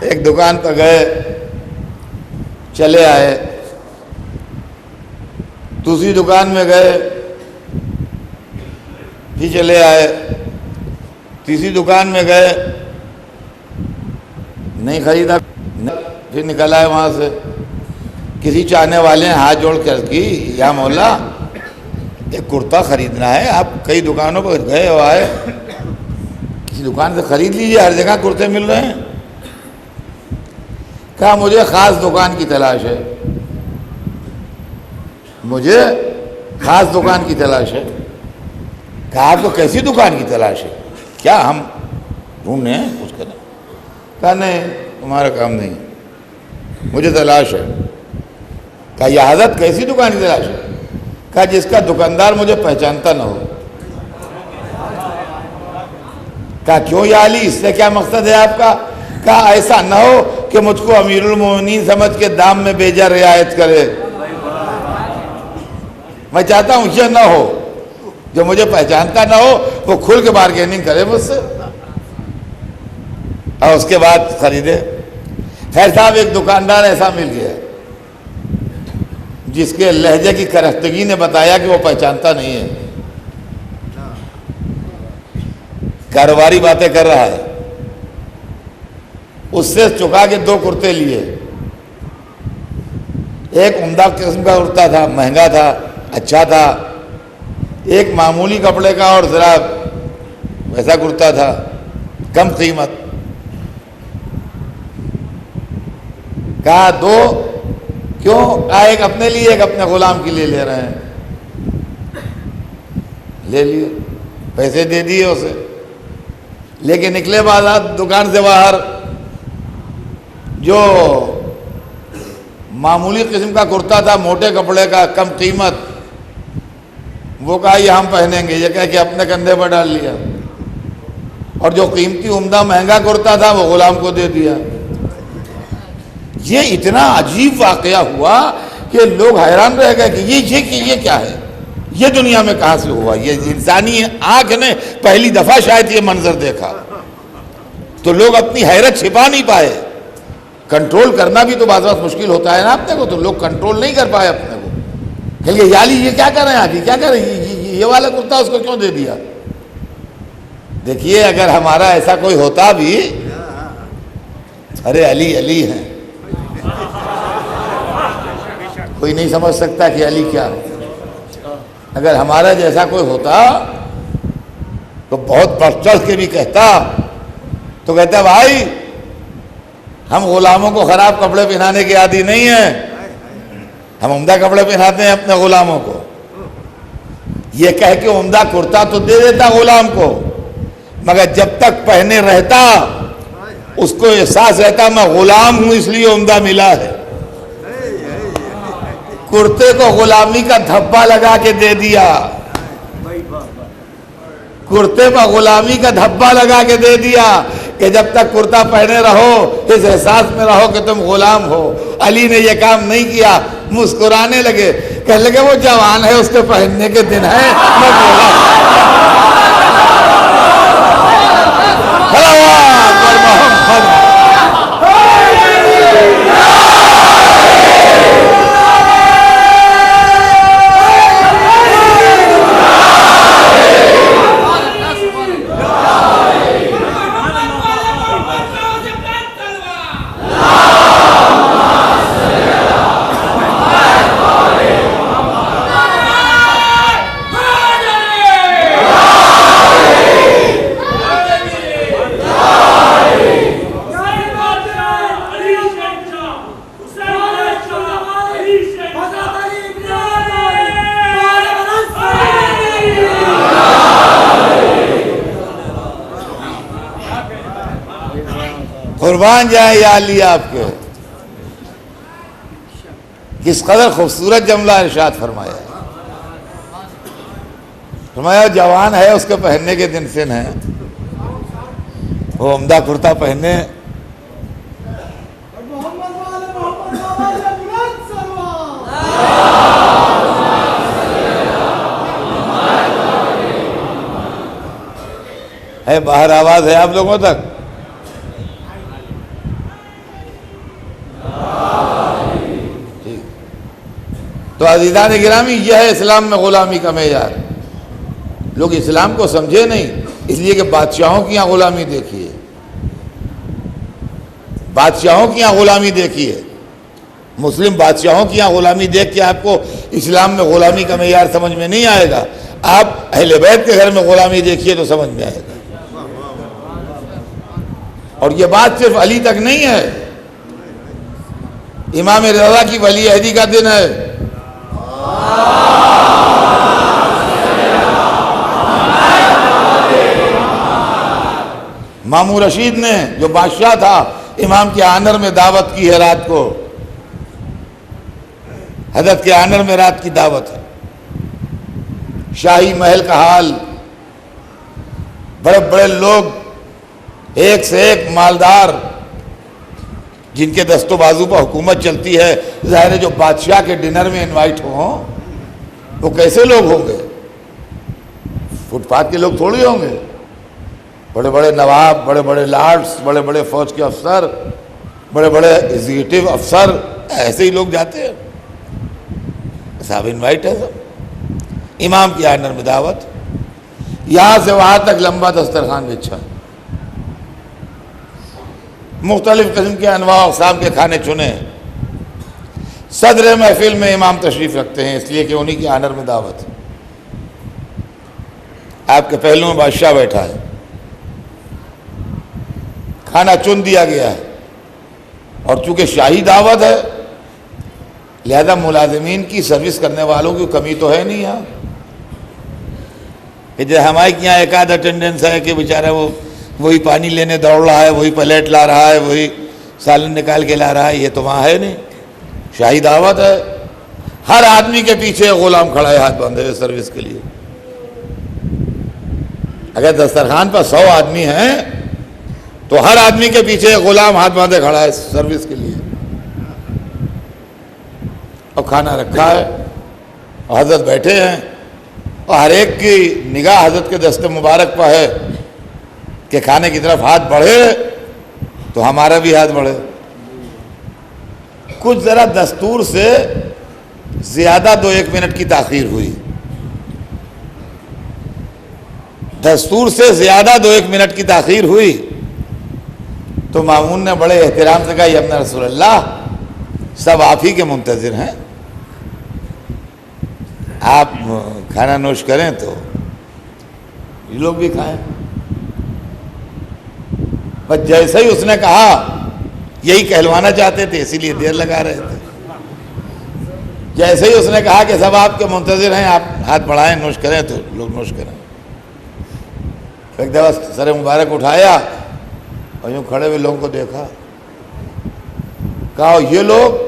ایک دکان پر گئے، چلے آئے، دوسری دکان میں گئے، پھر چلے آئے، تیسری دکان میں گئے، نہیں خریدا، پھر نکل آئے وہاں سے۔ کسی چاہنے والے نے ہاتھ جوڑ کر کی، یا مولا ایک کرتا خریدنا ہے، آپ کئی دکانوں پر گئے ہو آئے، کسی دکان سے خرید لیجیے، ہر جگہ کرتے مل رہے ہیں۔ کہا مجھے خاص دکان کی تلاش ہے، مجھے خاص دکان کی تلاش ہے۔ کہا آپ کو کیسی دکان کی تلاش ہے؟ کیا ہم ڈھونڈنے ہیں کچھ کریں؟ کہا نہیں، تمہارا کام نہیں، مجھے تلاش ہے۔ کہا یہ حضرت کیسی دکان کی تلاش ہے؟ کہا جس کا دکاندار مجھے پہچانتا نہ ہو۔ کہا کیوں یا علی، اس سے کیا مقصد ہے آپ کا؟ کہا ایسا نہ ہو کہ مجھ کو امیر المومنین سمجھ کے دام میں بیجا رعایت کرے، میں چاہتا ہوں یہ نہ ہو، جو مجھے پہچانتا نہ ہو وہ کھل کے بارگیننگ کرے مجھ سے، اور اس کے بعد خریدے۔ خیر صاحب ایک دکاندار ایسا مل گیا جس کے لہجے کی کرختگی نے بتایا کہ وہ پہچانتا نہیں ہے، کاروباری باتیں کر رہا ہے۔ اس سے چکا کے دو کرتے لیے، ایک عمدہ قسم کا کرتا تھا، مہنگا تھا، اچھا تھا، ایک معمولی کپڑے کا اور ذرا ویسا کرتا تھا، کم قیمت۔ کہا دو کیوں؟ کہا ایک اپنے لیے ایک اپنے غلام کے لیے لے رہے ہیں۔ لے لیے، پیسے دے دیے اسے، لیکن نکلے بازار دکان سے باہر، جو معمولی قسم کا کرتا تھا، موٹے کپڑے کا، کم قیمت، وہ کہا یہ ہم پہنیں گے، یہ کہہ کہ اپنے کندھے پر ڈال لیا، اور جو قیمتی عمدہ مہنگا کرتا تھا وہ غلام کو دے دیا۔ یہ اتنا عجیب واقعہ ہوا کہ لوگ حیران رہ گئے کہ یہ کیا ہے، یہ دنیا میں کہاں سے ہوا؟ یہ انسانی آنکھ نے پہلی دفعہ شاید یہ منظر دیکھا، تو لوگ اپنی حیرت چھپا نہیں پائے۔ کنٹرول کرنا بھی تو بعض وقت مشکل ہوتا ہے نا اپنے کو، تو لوگ کنٹرول نہیں کر پائے اپنے کو، کہ یا علی یہ کیا کر رہے ہیں، آج کیا کر رہے ہیں، یہ والا کرتا اس کو کیوں دے دیا؟ دیکھیے اگر ہمارا ایسا کوئی ہوتا بھی، ارے علی علی ہیں، کوئی نہیں سمجھ سکتا کہ علی کیا ہے۔ اگر ہمارا جیسا کوئی ہوتا تو بہت بڑھ چڑھ کے بھی کہتا تو کہتا ہے بھائی ہم غلاموں کو خراب کپڑے پہنانے کے عادی نہیں ہیں، ہم عمدہ کپڑے پہناتے ہیں اپنے غلاموں کو. یہ کہہ کے عمدہ کرتا تو دے دیتا غلام کو، مگر جب تک پہنے رہتا اس کو احساس رہتا میں غلام ہوں اس لیے عمدہ ملا ہے. کرتے کو غلامی کا دھبا لگا کے دے دیا، کرتے پر غلامی کا دھبا لگا کے دے دیا کہ جب تک کرتا پہنے رہو اس احساس میں رہو کہ تم غلام ہو. علی نے یہ کام نہیں کیا، مسکرانے لگے، کہنے لگے وہ جوان ہے اس کے پہننے کے دن ہے، میں قربان جائیں یا علی آپ کے. کس قدر خوبصورت جملہ ارشاد فرمایا ہے. فرمایا جوان ہے اس کے پہننے کے دن سے ہیں، وہ عمدہ کرتا پہنے. ہے باہر آواز ہے آپ لوگوں تک؟ تو عزیزان گرامی یہ ہے اسلام میں غلامی کا معیار. لوگ اسلام کو سمجھے نہیں اس لیے کہ بادشاہوں کی یہاں غلامی دیکھیے، بادشاہوں کی یہاں غلامی دیکھیے. مسلم بادشاہوں کی یہاں غلامی دیکھ کے آپ کو اسلام میں غلامی کا معیار سمجھ میں نہیں آئے گا. آپ اہل بیت کے گھر میں غلامی دیکھیے تو سمجھ میں آئے گا. اور یہ بات صرف علی تک نہیں ہے، امام رضا کی ولی عہدی کا دن ہے. مامون رشید نے جو بادشاہ تھا امام کے آنر میں دعوت کی ہے رات کو، حضرت کے آنر میں رات کی دعوت ہے. شاہی محل کا حال، بڑے بڑے لوگ ایک سے ایک مالدار جن کے دست و بازو پر حکومت چلتی ہے. ظاہر ہے جو بادشاہ کے ڈنر میں انوائٹ ہوں وہ کیسے لوگ ہوں گے؟ فٹ پاتھ کے لوگ تھوڑی ہوں گے. بڑے بڑے نواب، بڑے بڑے لارڈس، بڑے بڑے فوج کے افسر، بڑے بڑے ایگزیکٹو افسر، ایسے ہی لوگ جاتے ہیں. صاحب انوائٹ ہے سب. امام کی آنر میں دعوت، یہاں سے وہاں تک لمبا دسترخوان بچھا، مختلف قسم کے انواع و اقسام کے کھانے چنے. صدر محفل میں امام تشریف رکھتے ہیں اس لیے کہ انہی کی آنر میں دعوت. آپ کے پہلو میں بادشاہ بیٹھا ہے، کھانا چن دیا گیا ہے، اور چونکہ شاہی دعوت ہے لہذا ملازمین کی سروس کرنے والوں کی کمی تو ہے نہیں یہاں. کہ جیسے ہمارے یہاں ایک آدھ اٹینڈنس ہے کہ بیچارہ وہی پانی لینے دوڑ رہا ہے، وہی پلیٹ لا رہا ہے، وہی سالن نکال کے لا رہا ہے. یہ تو وہاں ہے نہیں، شاہی دعوت ہے. ہر آدمی کے پیچھے غلام کھڑا ہے ہاتھ باندھے ہوئے سروس کے لیے. اگر دسترخوان پر 100 آدمی ہیں تو ہر آدمی کے پیچھے غلام ہاتھ باندھے کھڑا ہے سروس کے لیے. اور کھانا رکھا ہے اور حضرت بیٹھے ہیں، اور ہر ایک کی نگاہ حضرت کے دست مبارک پر ہے کہ کھانے کی طرف ہاتھ بڑھے تو ہمارا بھی ہاتھ بڑھے. کچھ ذرا دستور سے زیادہ 2-1 منٹ کی تاخیر ہوئی، دستور سے زیادہ 2-1 منٹ کی تاخیر ہوئی تو مامون نے بڑے احترام سے کہا یا ابن رسول اللہ سب آپ ہی کے منتظر ہیں، آپ کھانا نوش کریں تو یہ لوگ بھی کھائیں. بس جیسے ہی اس نے کہا یہی کہلوانا چاہتے تھے اسی لیے دیر لگا رہے تھے. جیسے ہی اس نے کہا کہ سب آپ کے منتظر ہیں, آپ ہاتھ بڑھائیں نوش کریں, تو لوگ نوش کریں. ایک دفعہ سر مبارک اٹھایا اور یوں کھڑے ہوئے لوگوں کو دیکھا, کہا یہ لوگ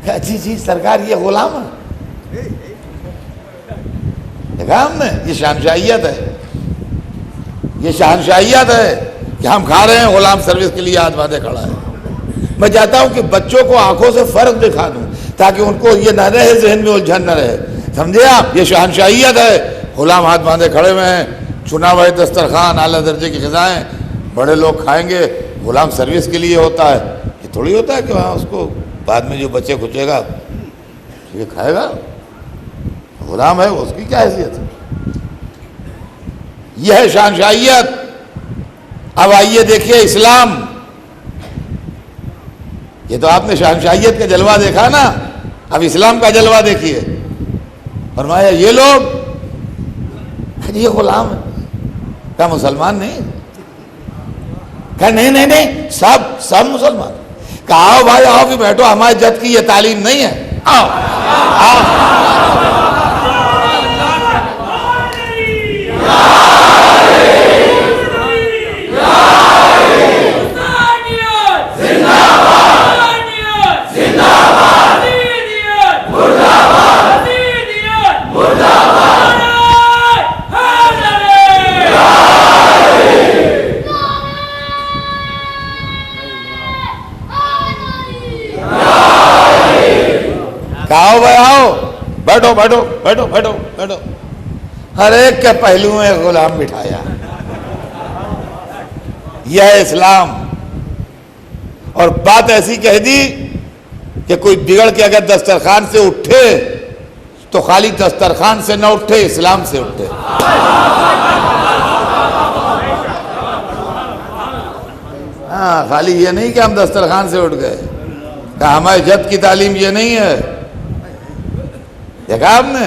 اچھی چیز سرکار یہ غلام ہے. دیکھا ہم نے, یہ شہنشاہیت ہے, یہ شہنشاہیت ہے کہ ہم کھا رہے ہیں, غلام سروس کے لیے ہاتھ باندھے کھڑا ہے. میں چاہتا ہوں کہ بچوں کو آنکھوں سے فرق دکھا دوں تاکہ ان کو یہ نہ رہے, ذہن میں الجھن نہ رہے. سمجھے آپ, یہ شہنشاہیت ہے. غلام ہاتھ باندھے کھڑے ہوئے ہیں, چنا ہوا دسترخوان, اعلیٰ درجے کی غذائیں, بڑے لوگ کھائیں گے. غلام سروس کے لیے ہوتا ہے, یہ تھوڑی ہوتا ہے کہ وہاں اس کو بعد میں جو بچے کھچے گا یہ کھائے گا. غلام ہے, اس کی کیا حیثیت ہے؟ یہ ہے شہنشاہیت. اب آئیے دیکھیے اسلام, یہ تو آپ نے شہنشاہیت کا جلوہ دیکھا نا, اب اسلام کا جلوہ دیکھیے. فرمایا یہ لوگ یہ غلام ہے. کیا مسلمان نہیں؟ کہا نہیں سب مسلمان. کہا آؤ بھائی آؤ کہ بیٹھو, ہمارے جد کی یہ تعلیم نہیں ہے, آؤ آؤ. آؤ بھائی آؤ, بیٹھو بیٹھو بیٹھو بیٹھو بیٹھو. ہر ایک کے پہلو میں غلام بٹھایا. یہ ہے اسلام. اور بات ایسی کہہ دی کہ کوئی بگڑ کے اگر دسترخوان سے اٹھے تو خالی دسترخوان سے نہ اٹھے, اسلام سے اٹھے. ہاں, خالی یہ نہیں کہ ہم دسترخوان سے اٹھ گئے, کہ ہمارے جد کی تعلیم یہ نہیں ہے. دیکھا آپ نے,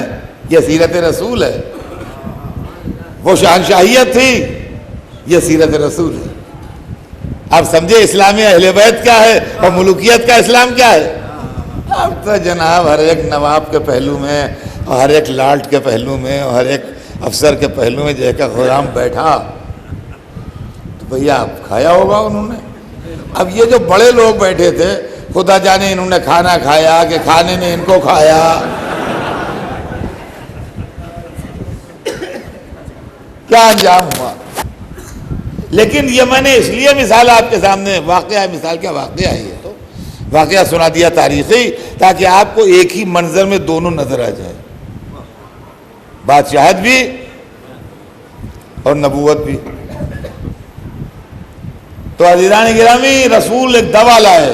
یہ سیرت رسول ہے. وہ شہنشاہیت تھی, یہ سیرت رسول ہے. آپ سمجھے اسلامی اہل بیت کیا ہے اور ملوکیت کا اسلام کیا ہے. اب تو جناب ہر ایک نواب کے پہلو میں اور ہر ایک لاٹ کے پہلو میں اور ہر ایک افسر کے پہلو میں جیسا غلام بیٹھا تو بھیا آپ کھایا ہوگا انہوں نے. اب یہ جو بڑے لوگ بیٹھے تھے, خدا جانے انہوں نے کھانا کھایا کہ کھانے نے ان کو کھایا. کیا انجام ہوا. لیکن یہ میں نے اس لیے مثال آپ کے سامنے, واقعہ مثال کیا واقعہ ہے, یہ تو واقعہ سنا دیا تاریخی, تاکہ آپ کو ایک ہی منظر میں دونوں نظر آ جائے, بادشاہت بھی اور نبوت بھی. تو عزیزان گرامی, رسول ایک دوا لائے.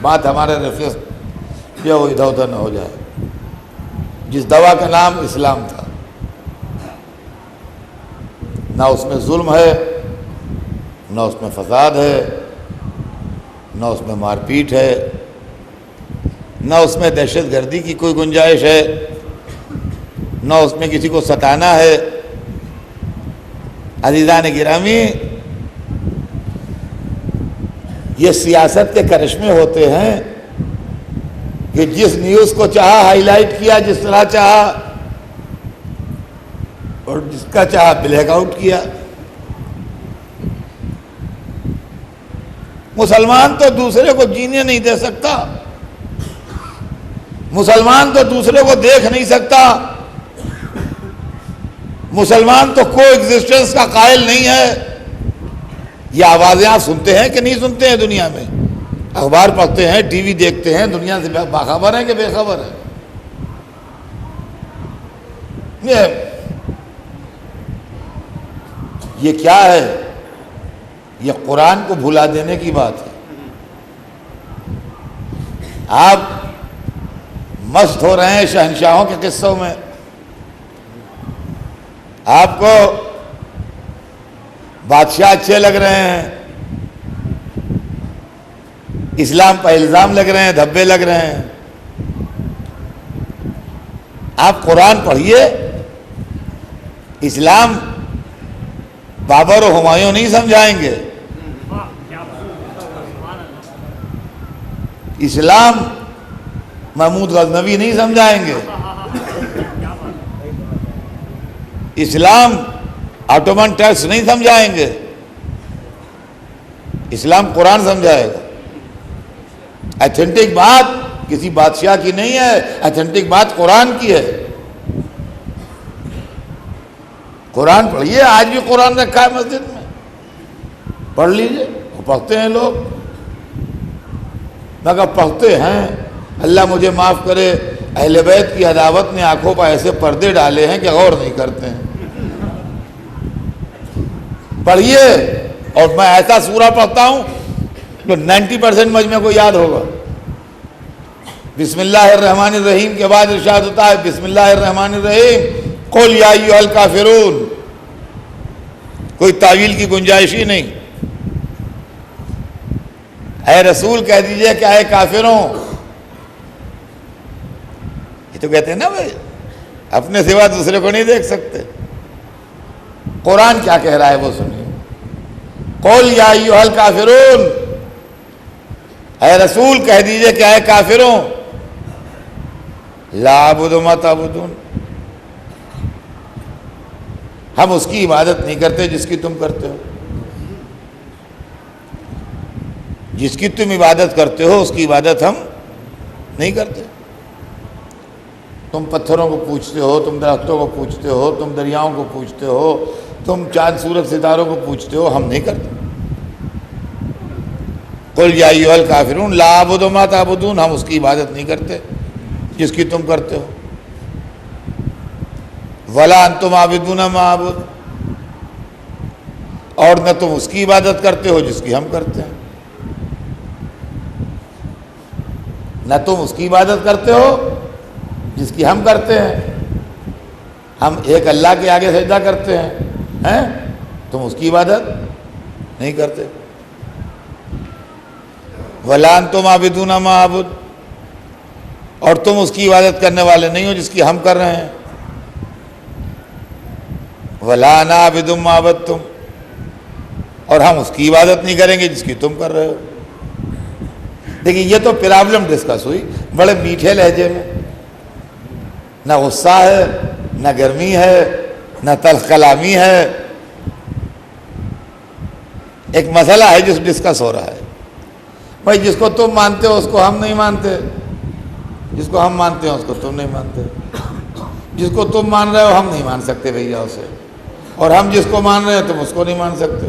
بات ہمارے ریفرنس یہ وہ ادھر ادھر نہ ہو جائے. جس دوا کا نام اسلام تھا, نہ اس میں ظلم ہے, نہ اس میں فساد ہے, نہ اس میں مار پیٹ ہے, نہ اس میں دہشت گردی کی کوئی گنجائش ہے, نہ اس میں کسی کو ستانا ہے. عزیزان گرامی, یہ سیاست کے کرشمے ہوتے ہیں کہ جس نیوز کو چاہا ہائی لائٹ کیا, جس طرح چاہا, اور جس کا چاہا بلیک آؤٹ کیا. مسلمان تو دوسرے کو جینے نہیں دے سکتا, مسلمان تو دوسرے کو دیکھ نہیں سکتا, مسلمان تو کو ایگزسٹنس کا قائل نہیں ہے. یہ آوازیں آپ سنتے ہیں کہ نہیں سنتے ہیں؟ دنیا میں اخبار پڑھتے ہیں, ٹی وی دیکھتے ہیں, دنیا سے باخبر ہیں کہ بے خبر ہیں؟ یہ کیا ہے؟ یہ قرآن کو بھلا دینے کی بات ہے. آپ مست ہو رہے ہیں شہنشاہوں کے قصوں میں, آپ کو بادشاہ اچھے لگ رہے ہیں, اسلام پر الزام لگ رہے ہیں, دھبے لگ رہے ہیں. آپ قرآن پڑھیے, اسلام بابر و ہمایوں نہیں سمجھائیں گے، اسلام محمود غزنوی نہیں سمجھائیں گے، اسلام آٹومن ٹیکس نہیں سمجھائیں گے، اسلام قرآن سمجھائے گا۔ ایتھینٹک بات کسی بادشاہ کی نہیں ہے، ایتھینٹک بات قرآن کی ہے۔ قرآن پڑھیے، آج بھی قرآن رکھا ہے مسجد میں، پڑھ لیجئے، وہ پڑھتے ہیں لوگ، مگر پڑھتے ہیں۔ اللہ مجھے معاف کرے، اہل بیت کی عداوت نے آنکھوں پر ایسے پردے ڈالے ہیں کہ غور نہیں کرتے ہیں۔ پڑھیے، اور میں ایسا سورہ پڑھتا ہوں جو 90% مجمع کو یاد ہوگا۔ بسم اللہ الرحمن الرحیم کے بعد ارشاد ہوتا ہے بسم اللہ الرحمن الرحیم قل یا ایھا الکافرون، کوئی تعویل کی گنجائش ہی نہیں۔ اے رسول کہہ دیجئے کہ اے کافروں، یہ تو کہتے ہیں نا بھائی اپنے سوا دوسرے کو نہیں دیکھ سکتے۔ قرآن کیا کہہ رہا ہے وہ سنیے، قل یا ایھا الکافرون، اے رسول کہہ دیجئے کہ اے کافروں، لا اعبد ما تعبدون، ہم اس کی عبادت نہیں کرتے جس کی تم کرتے ہو، جس کی تم عبادت کرتے ہو اس کی عبادت ہم نہیں کرتے۔ تم پتھروں کو پوجتے ہو، تم درختوں کو پوجتے ہو، تم دریاؤں کو پوجتے ہو، تم چاند سورج ستاروں کو پوجتے ہو، ہم نہیں کرتے۔ قل یا ایھا الکافرون لا اعبد ما تعبدون، ہم اس کی عبادت نہیں کرتے جس کی تم کرتے ہو۔ ولا انتم عابدون ما اعبد، اور نہ تم اس کی عبادت کرتے ہو جس کی ہم کرتے ہیں، نہ تم اس کی عبادت کرتے ہو جس کی ہم کرتے ہیں۔ ہم ایک اللہ کے آگے سجدہ کرتے ہیں، تم اس کی عبادت نہیں کرتے۔ ولا انتم عابدون ما اعبد، اور تم اس کی عبادت کرنے والے نہیں ہو جس کی ہم کر رہے ہیں۔ ولا انا عابد ما عبدتم، اور ہم اس کی عبادت نہیں کریں گے جس کی تم کر رہے ہو۔ دیکھیں یہ تو پرابلم ڈسکس ہوئی بڑے میٹھے لہجے میں، نہ غصہ ہے، نہ گرمی ہے، نہ تلخ کلامی ہے، ایک مسئلہ ہے جس ڈسکس ہو رہا ہے۔ بھائی جس کو تم مانتے ہو اس کو ہم نہیں مانتے، جس کو ہم مانتے ہیں اس کو تم نہیں مانتے، جس کو تم مان رہے ہو ہم نہیں مان سکتے بھیا اسے، اور ہم جس کو مان رہے ہیں تم اس کو نہیں مان سکتے۔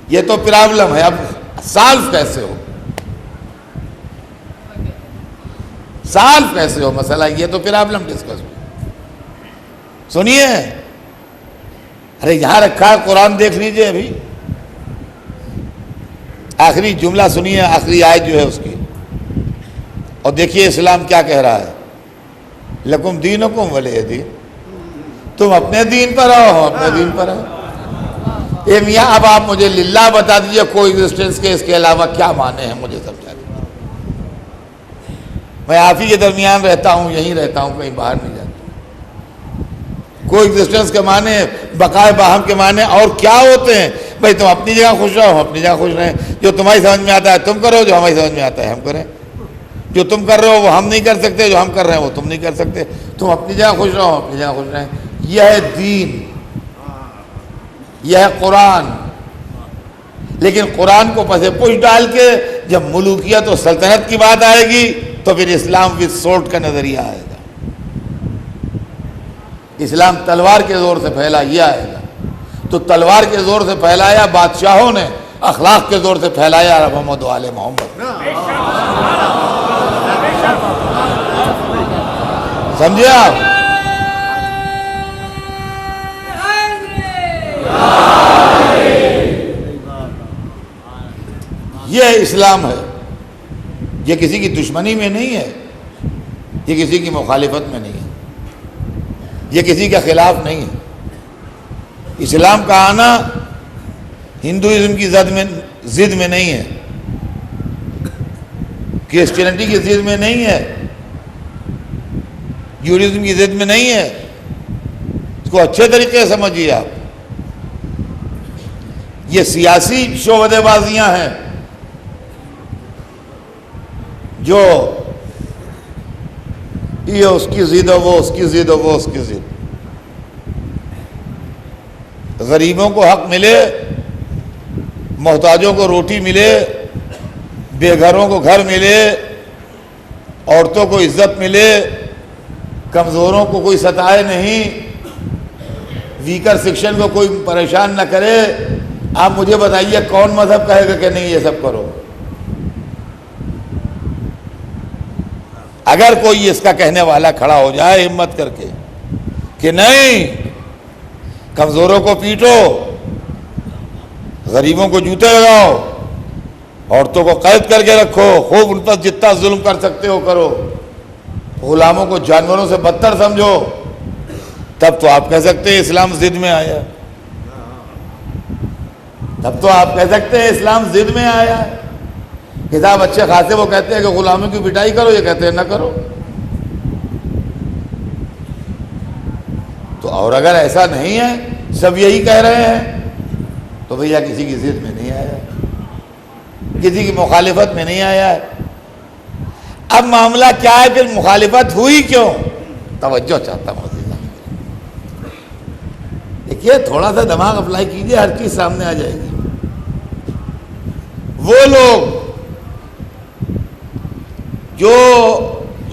یہ تو پرابلم ہے، اب سالو کیسے ہو، سالو کیسے ہو مسئلہ، یہ تو پرابلم ڈسکس ہو۔ سنیے، ارے یہاں رکھا ہے قرآن، دیکھ لیجئے ابھی آخری جملہ سنیے، آخری آیت جو ہے اس کی، اور دیکھیے اسلام کیا کہہ رہا ہے، لکم دینکم ولی دین، تم اپنے دین پر رہو، ہم اپنے دین پر رہو۔ اے میاں اب آپ مجھے للہ بتا دیجئے کوئی ایگزسٹنس کے اس کے علاوہ کیا معنی ہیں، مجھے سمجھا دیجیے۔ میں آپ ہی کے درمیان رہتا ہوں، یہیں رہتا ہوں، کہیں باہر نہیں جاتا۔ کوئی ایگزسٹنس کے معنی، بقائے باہم کے معنی اور کیا ہوتے ہیں؟ بھائی تم اپنی جگہ خوش رہو، ہم اپنی جگہ خوش رہیں، جو تمہاری سمجھ میں آتا ہے تم کرو، جو ہماری سمجھ میں آتا ہے ہم کریں، جو تم کر رہے ہو وہ ہم نہیں کر سکتے، جو ہم کر رہے ہیں وہ تم نہیں کر سکتے۔ تم اپنی جگہ خوش رہو، ہم اپنی جگہ خوش رہیں، یہ ہے دین، یہ ہے قرآن۔ لیکن قرآن کو پس پش ڈال کے جب ملوکیت و سلطنت کی بات آئے گی تو پھر اسلام وتھ سورڈ کا نظریہ آئے گا۔ اسلام تلوار کے زور سے پھیلا، یہ آئے گا۔ تو تلوار کے زور سے پھیلایا بادشاہوں نے، اخلاق کے زور سے پھیلایا محمد و آل محمد۔ سمجھے آپ؟ یہ اسلام ہے، یہ کسی کی دشمنی میں نہیں ہے، یہ کسی کی مخالفت میں نہیں ہے، یہ کسی کے خلاف نہیں ہے۔ اسلام کا آنا ہندوازم کی ضد میں نہیں ہے، کرسچینٹی کی ضد میں نہیں ہے، جوڈیزم کی ضد میں نہیں ہے، اس کو اچھے طریقے سے سمجھیے آپ. یہ سیاسی شعبدے بازیاں ہیں جو یہ اس کی ضد و وہ اس کی ضد و وہ اس کی ضد. غریبوں کو حق ملے, محتاجوں کو روٹی ملے, بے گھروں کو گھر ملے, عورتوں کو عزت ملے, کمزوروں کو کوئی ستائے نہیں, ویکر سیکشن کو کوئی پریشان نہ کرے. آپ مجھے بتائیے کون مذہب کہے گا کہ نہیں یہ سب کرو؟ اگر کوئی اس کا کہنے والا کھڑا ہو جائے ہمت کر کے کہ نہیں, کمزوروں کو پیٹو, غریبوں کو جوتے لگاؤ, عورتوں کو قید کر کے رکھو, خوب ان پر جتنا ظلم کر سکتے ہو کرو, غلاموں کو جانوروں سے بدتر سمجھو, تب تو آپ کہہ سکتے ہیں اسلام ضد میں آیا. تب تو آپ کہہ سکتے ہیں اسلام ضد میں آیا. کتاب اچھے خاصے وہ کہتے ہیں کہ غلاموں کی پٹائی کرو, یہ کہتے ہیں نہ کرو. تو اور اگر ایسا نہیں ہے, سب یہی کہہ رہے ہیں, تو بھیا کسی کی ضد میں نہیں آیا, کسی کی مخالفت میں نہیں آیا ہے. اب معاملہ کیا ہے, پھر مخالفت ہوئی کیوں؟ توجہ چاہتا ہوں. دیکھیے تھوڑا سا دماغ اپلائی کیجئے, ہر چیز سامنے آ جائے گی. وہ لوگ جو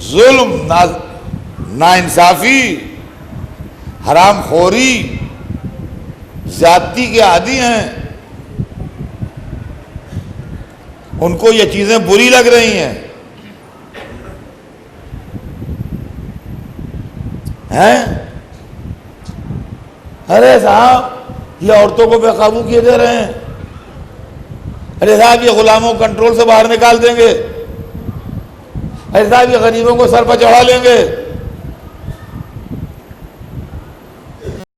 ظلم, ناانصافی, حرام خوری, زیادتی کے عادی ہیں, ان کو یہ چیزیں بری لگ رہی ہیں. ارے صاحب یہ عورتوں کو بے قابو کیے دے رہے ہیں, ارے صاحب یہ غلاموں کو کنٹرول سے باہر نکال دیں گے, ارے صاحب یہ غریبوں کو سر پر چڑھا لیں گے,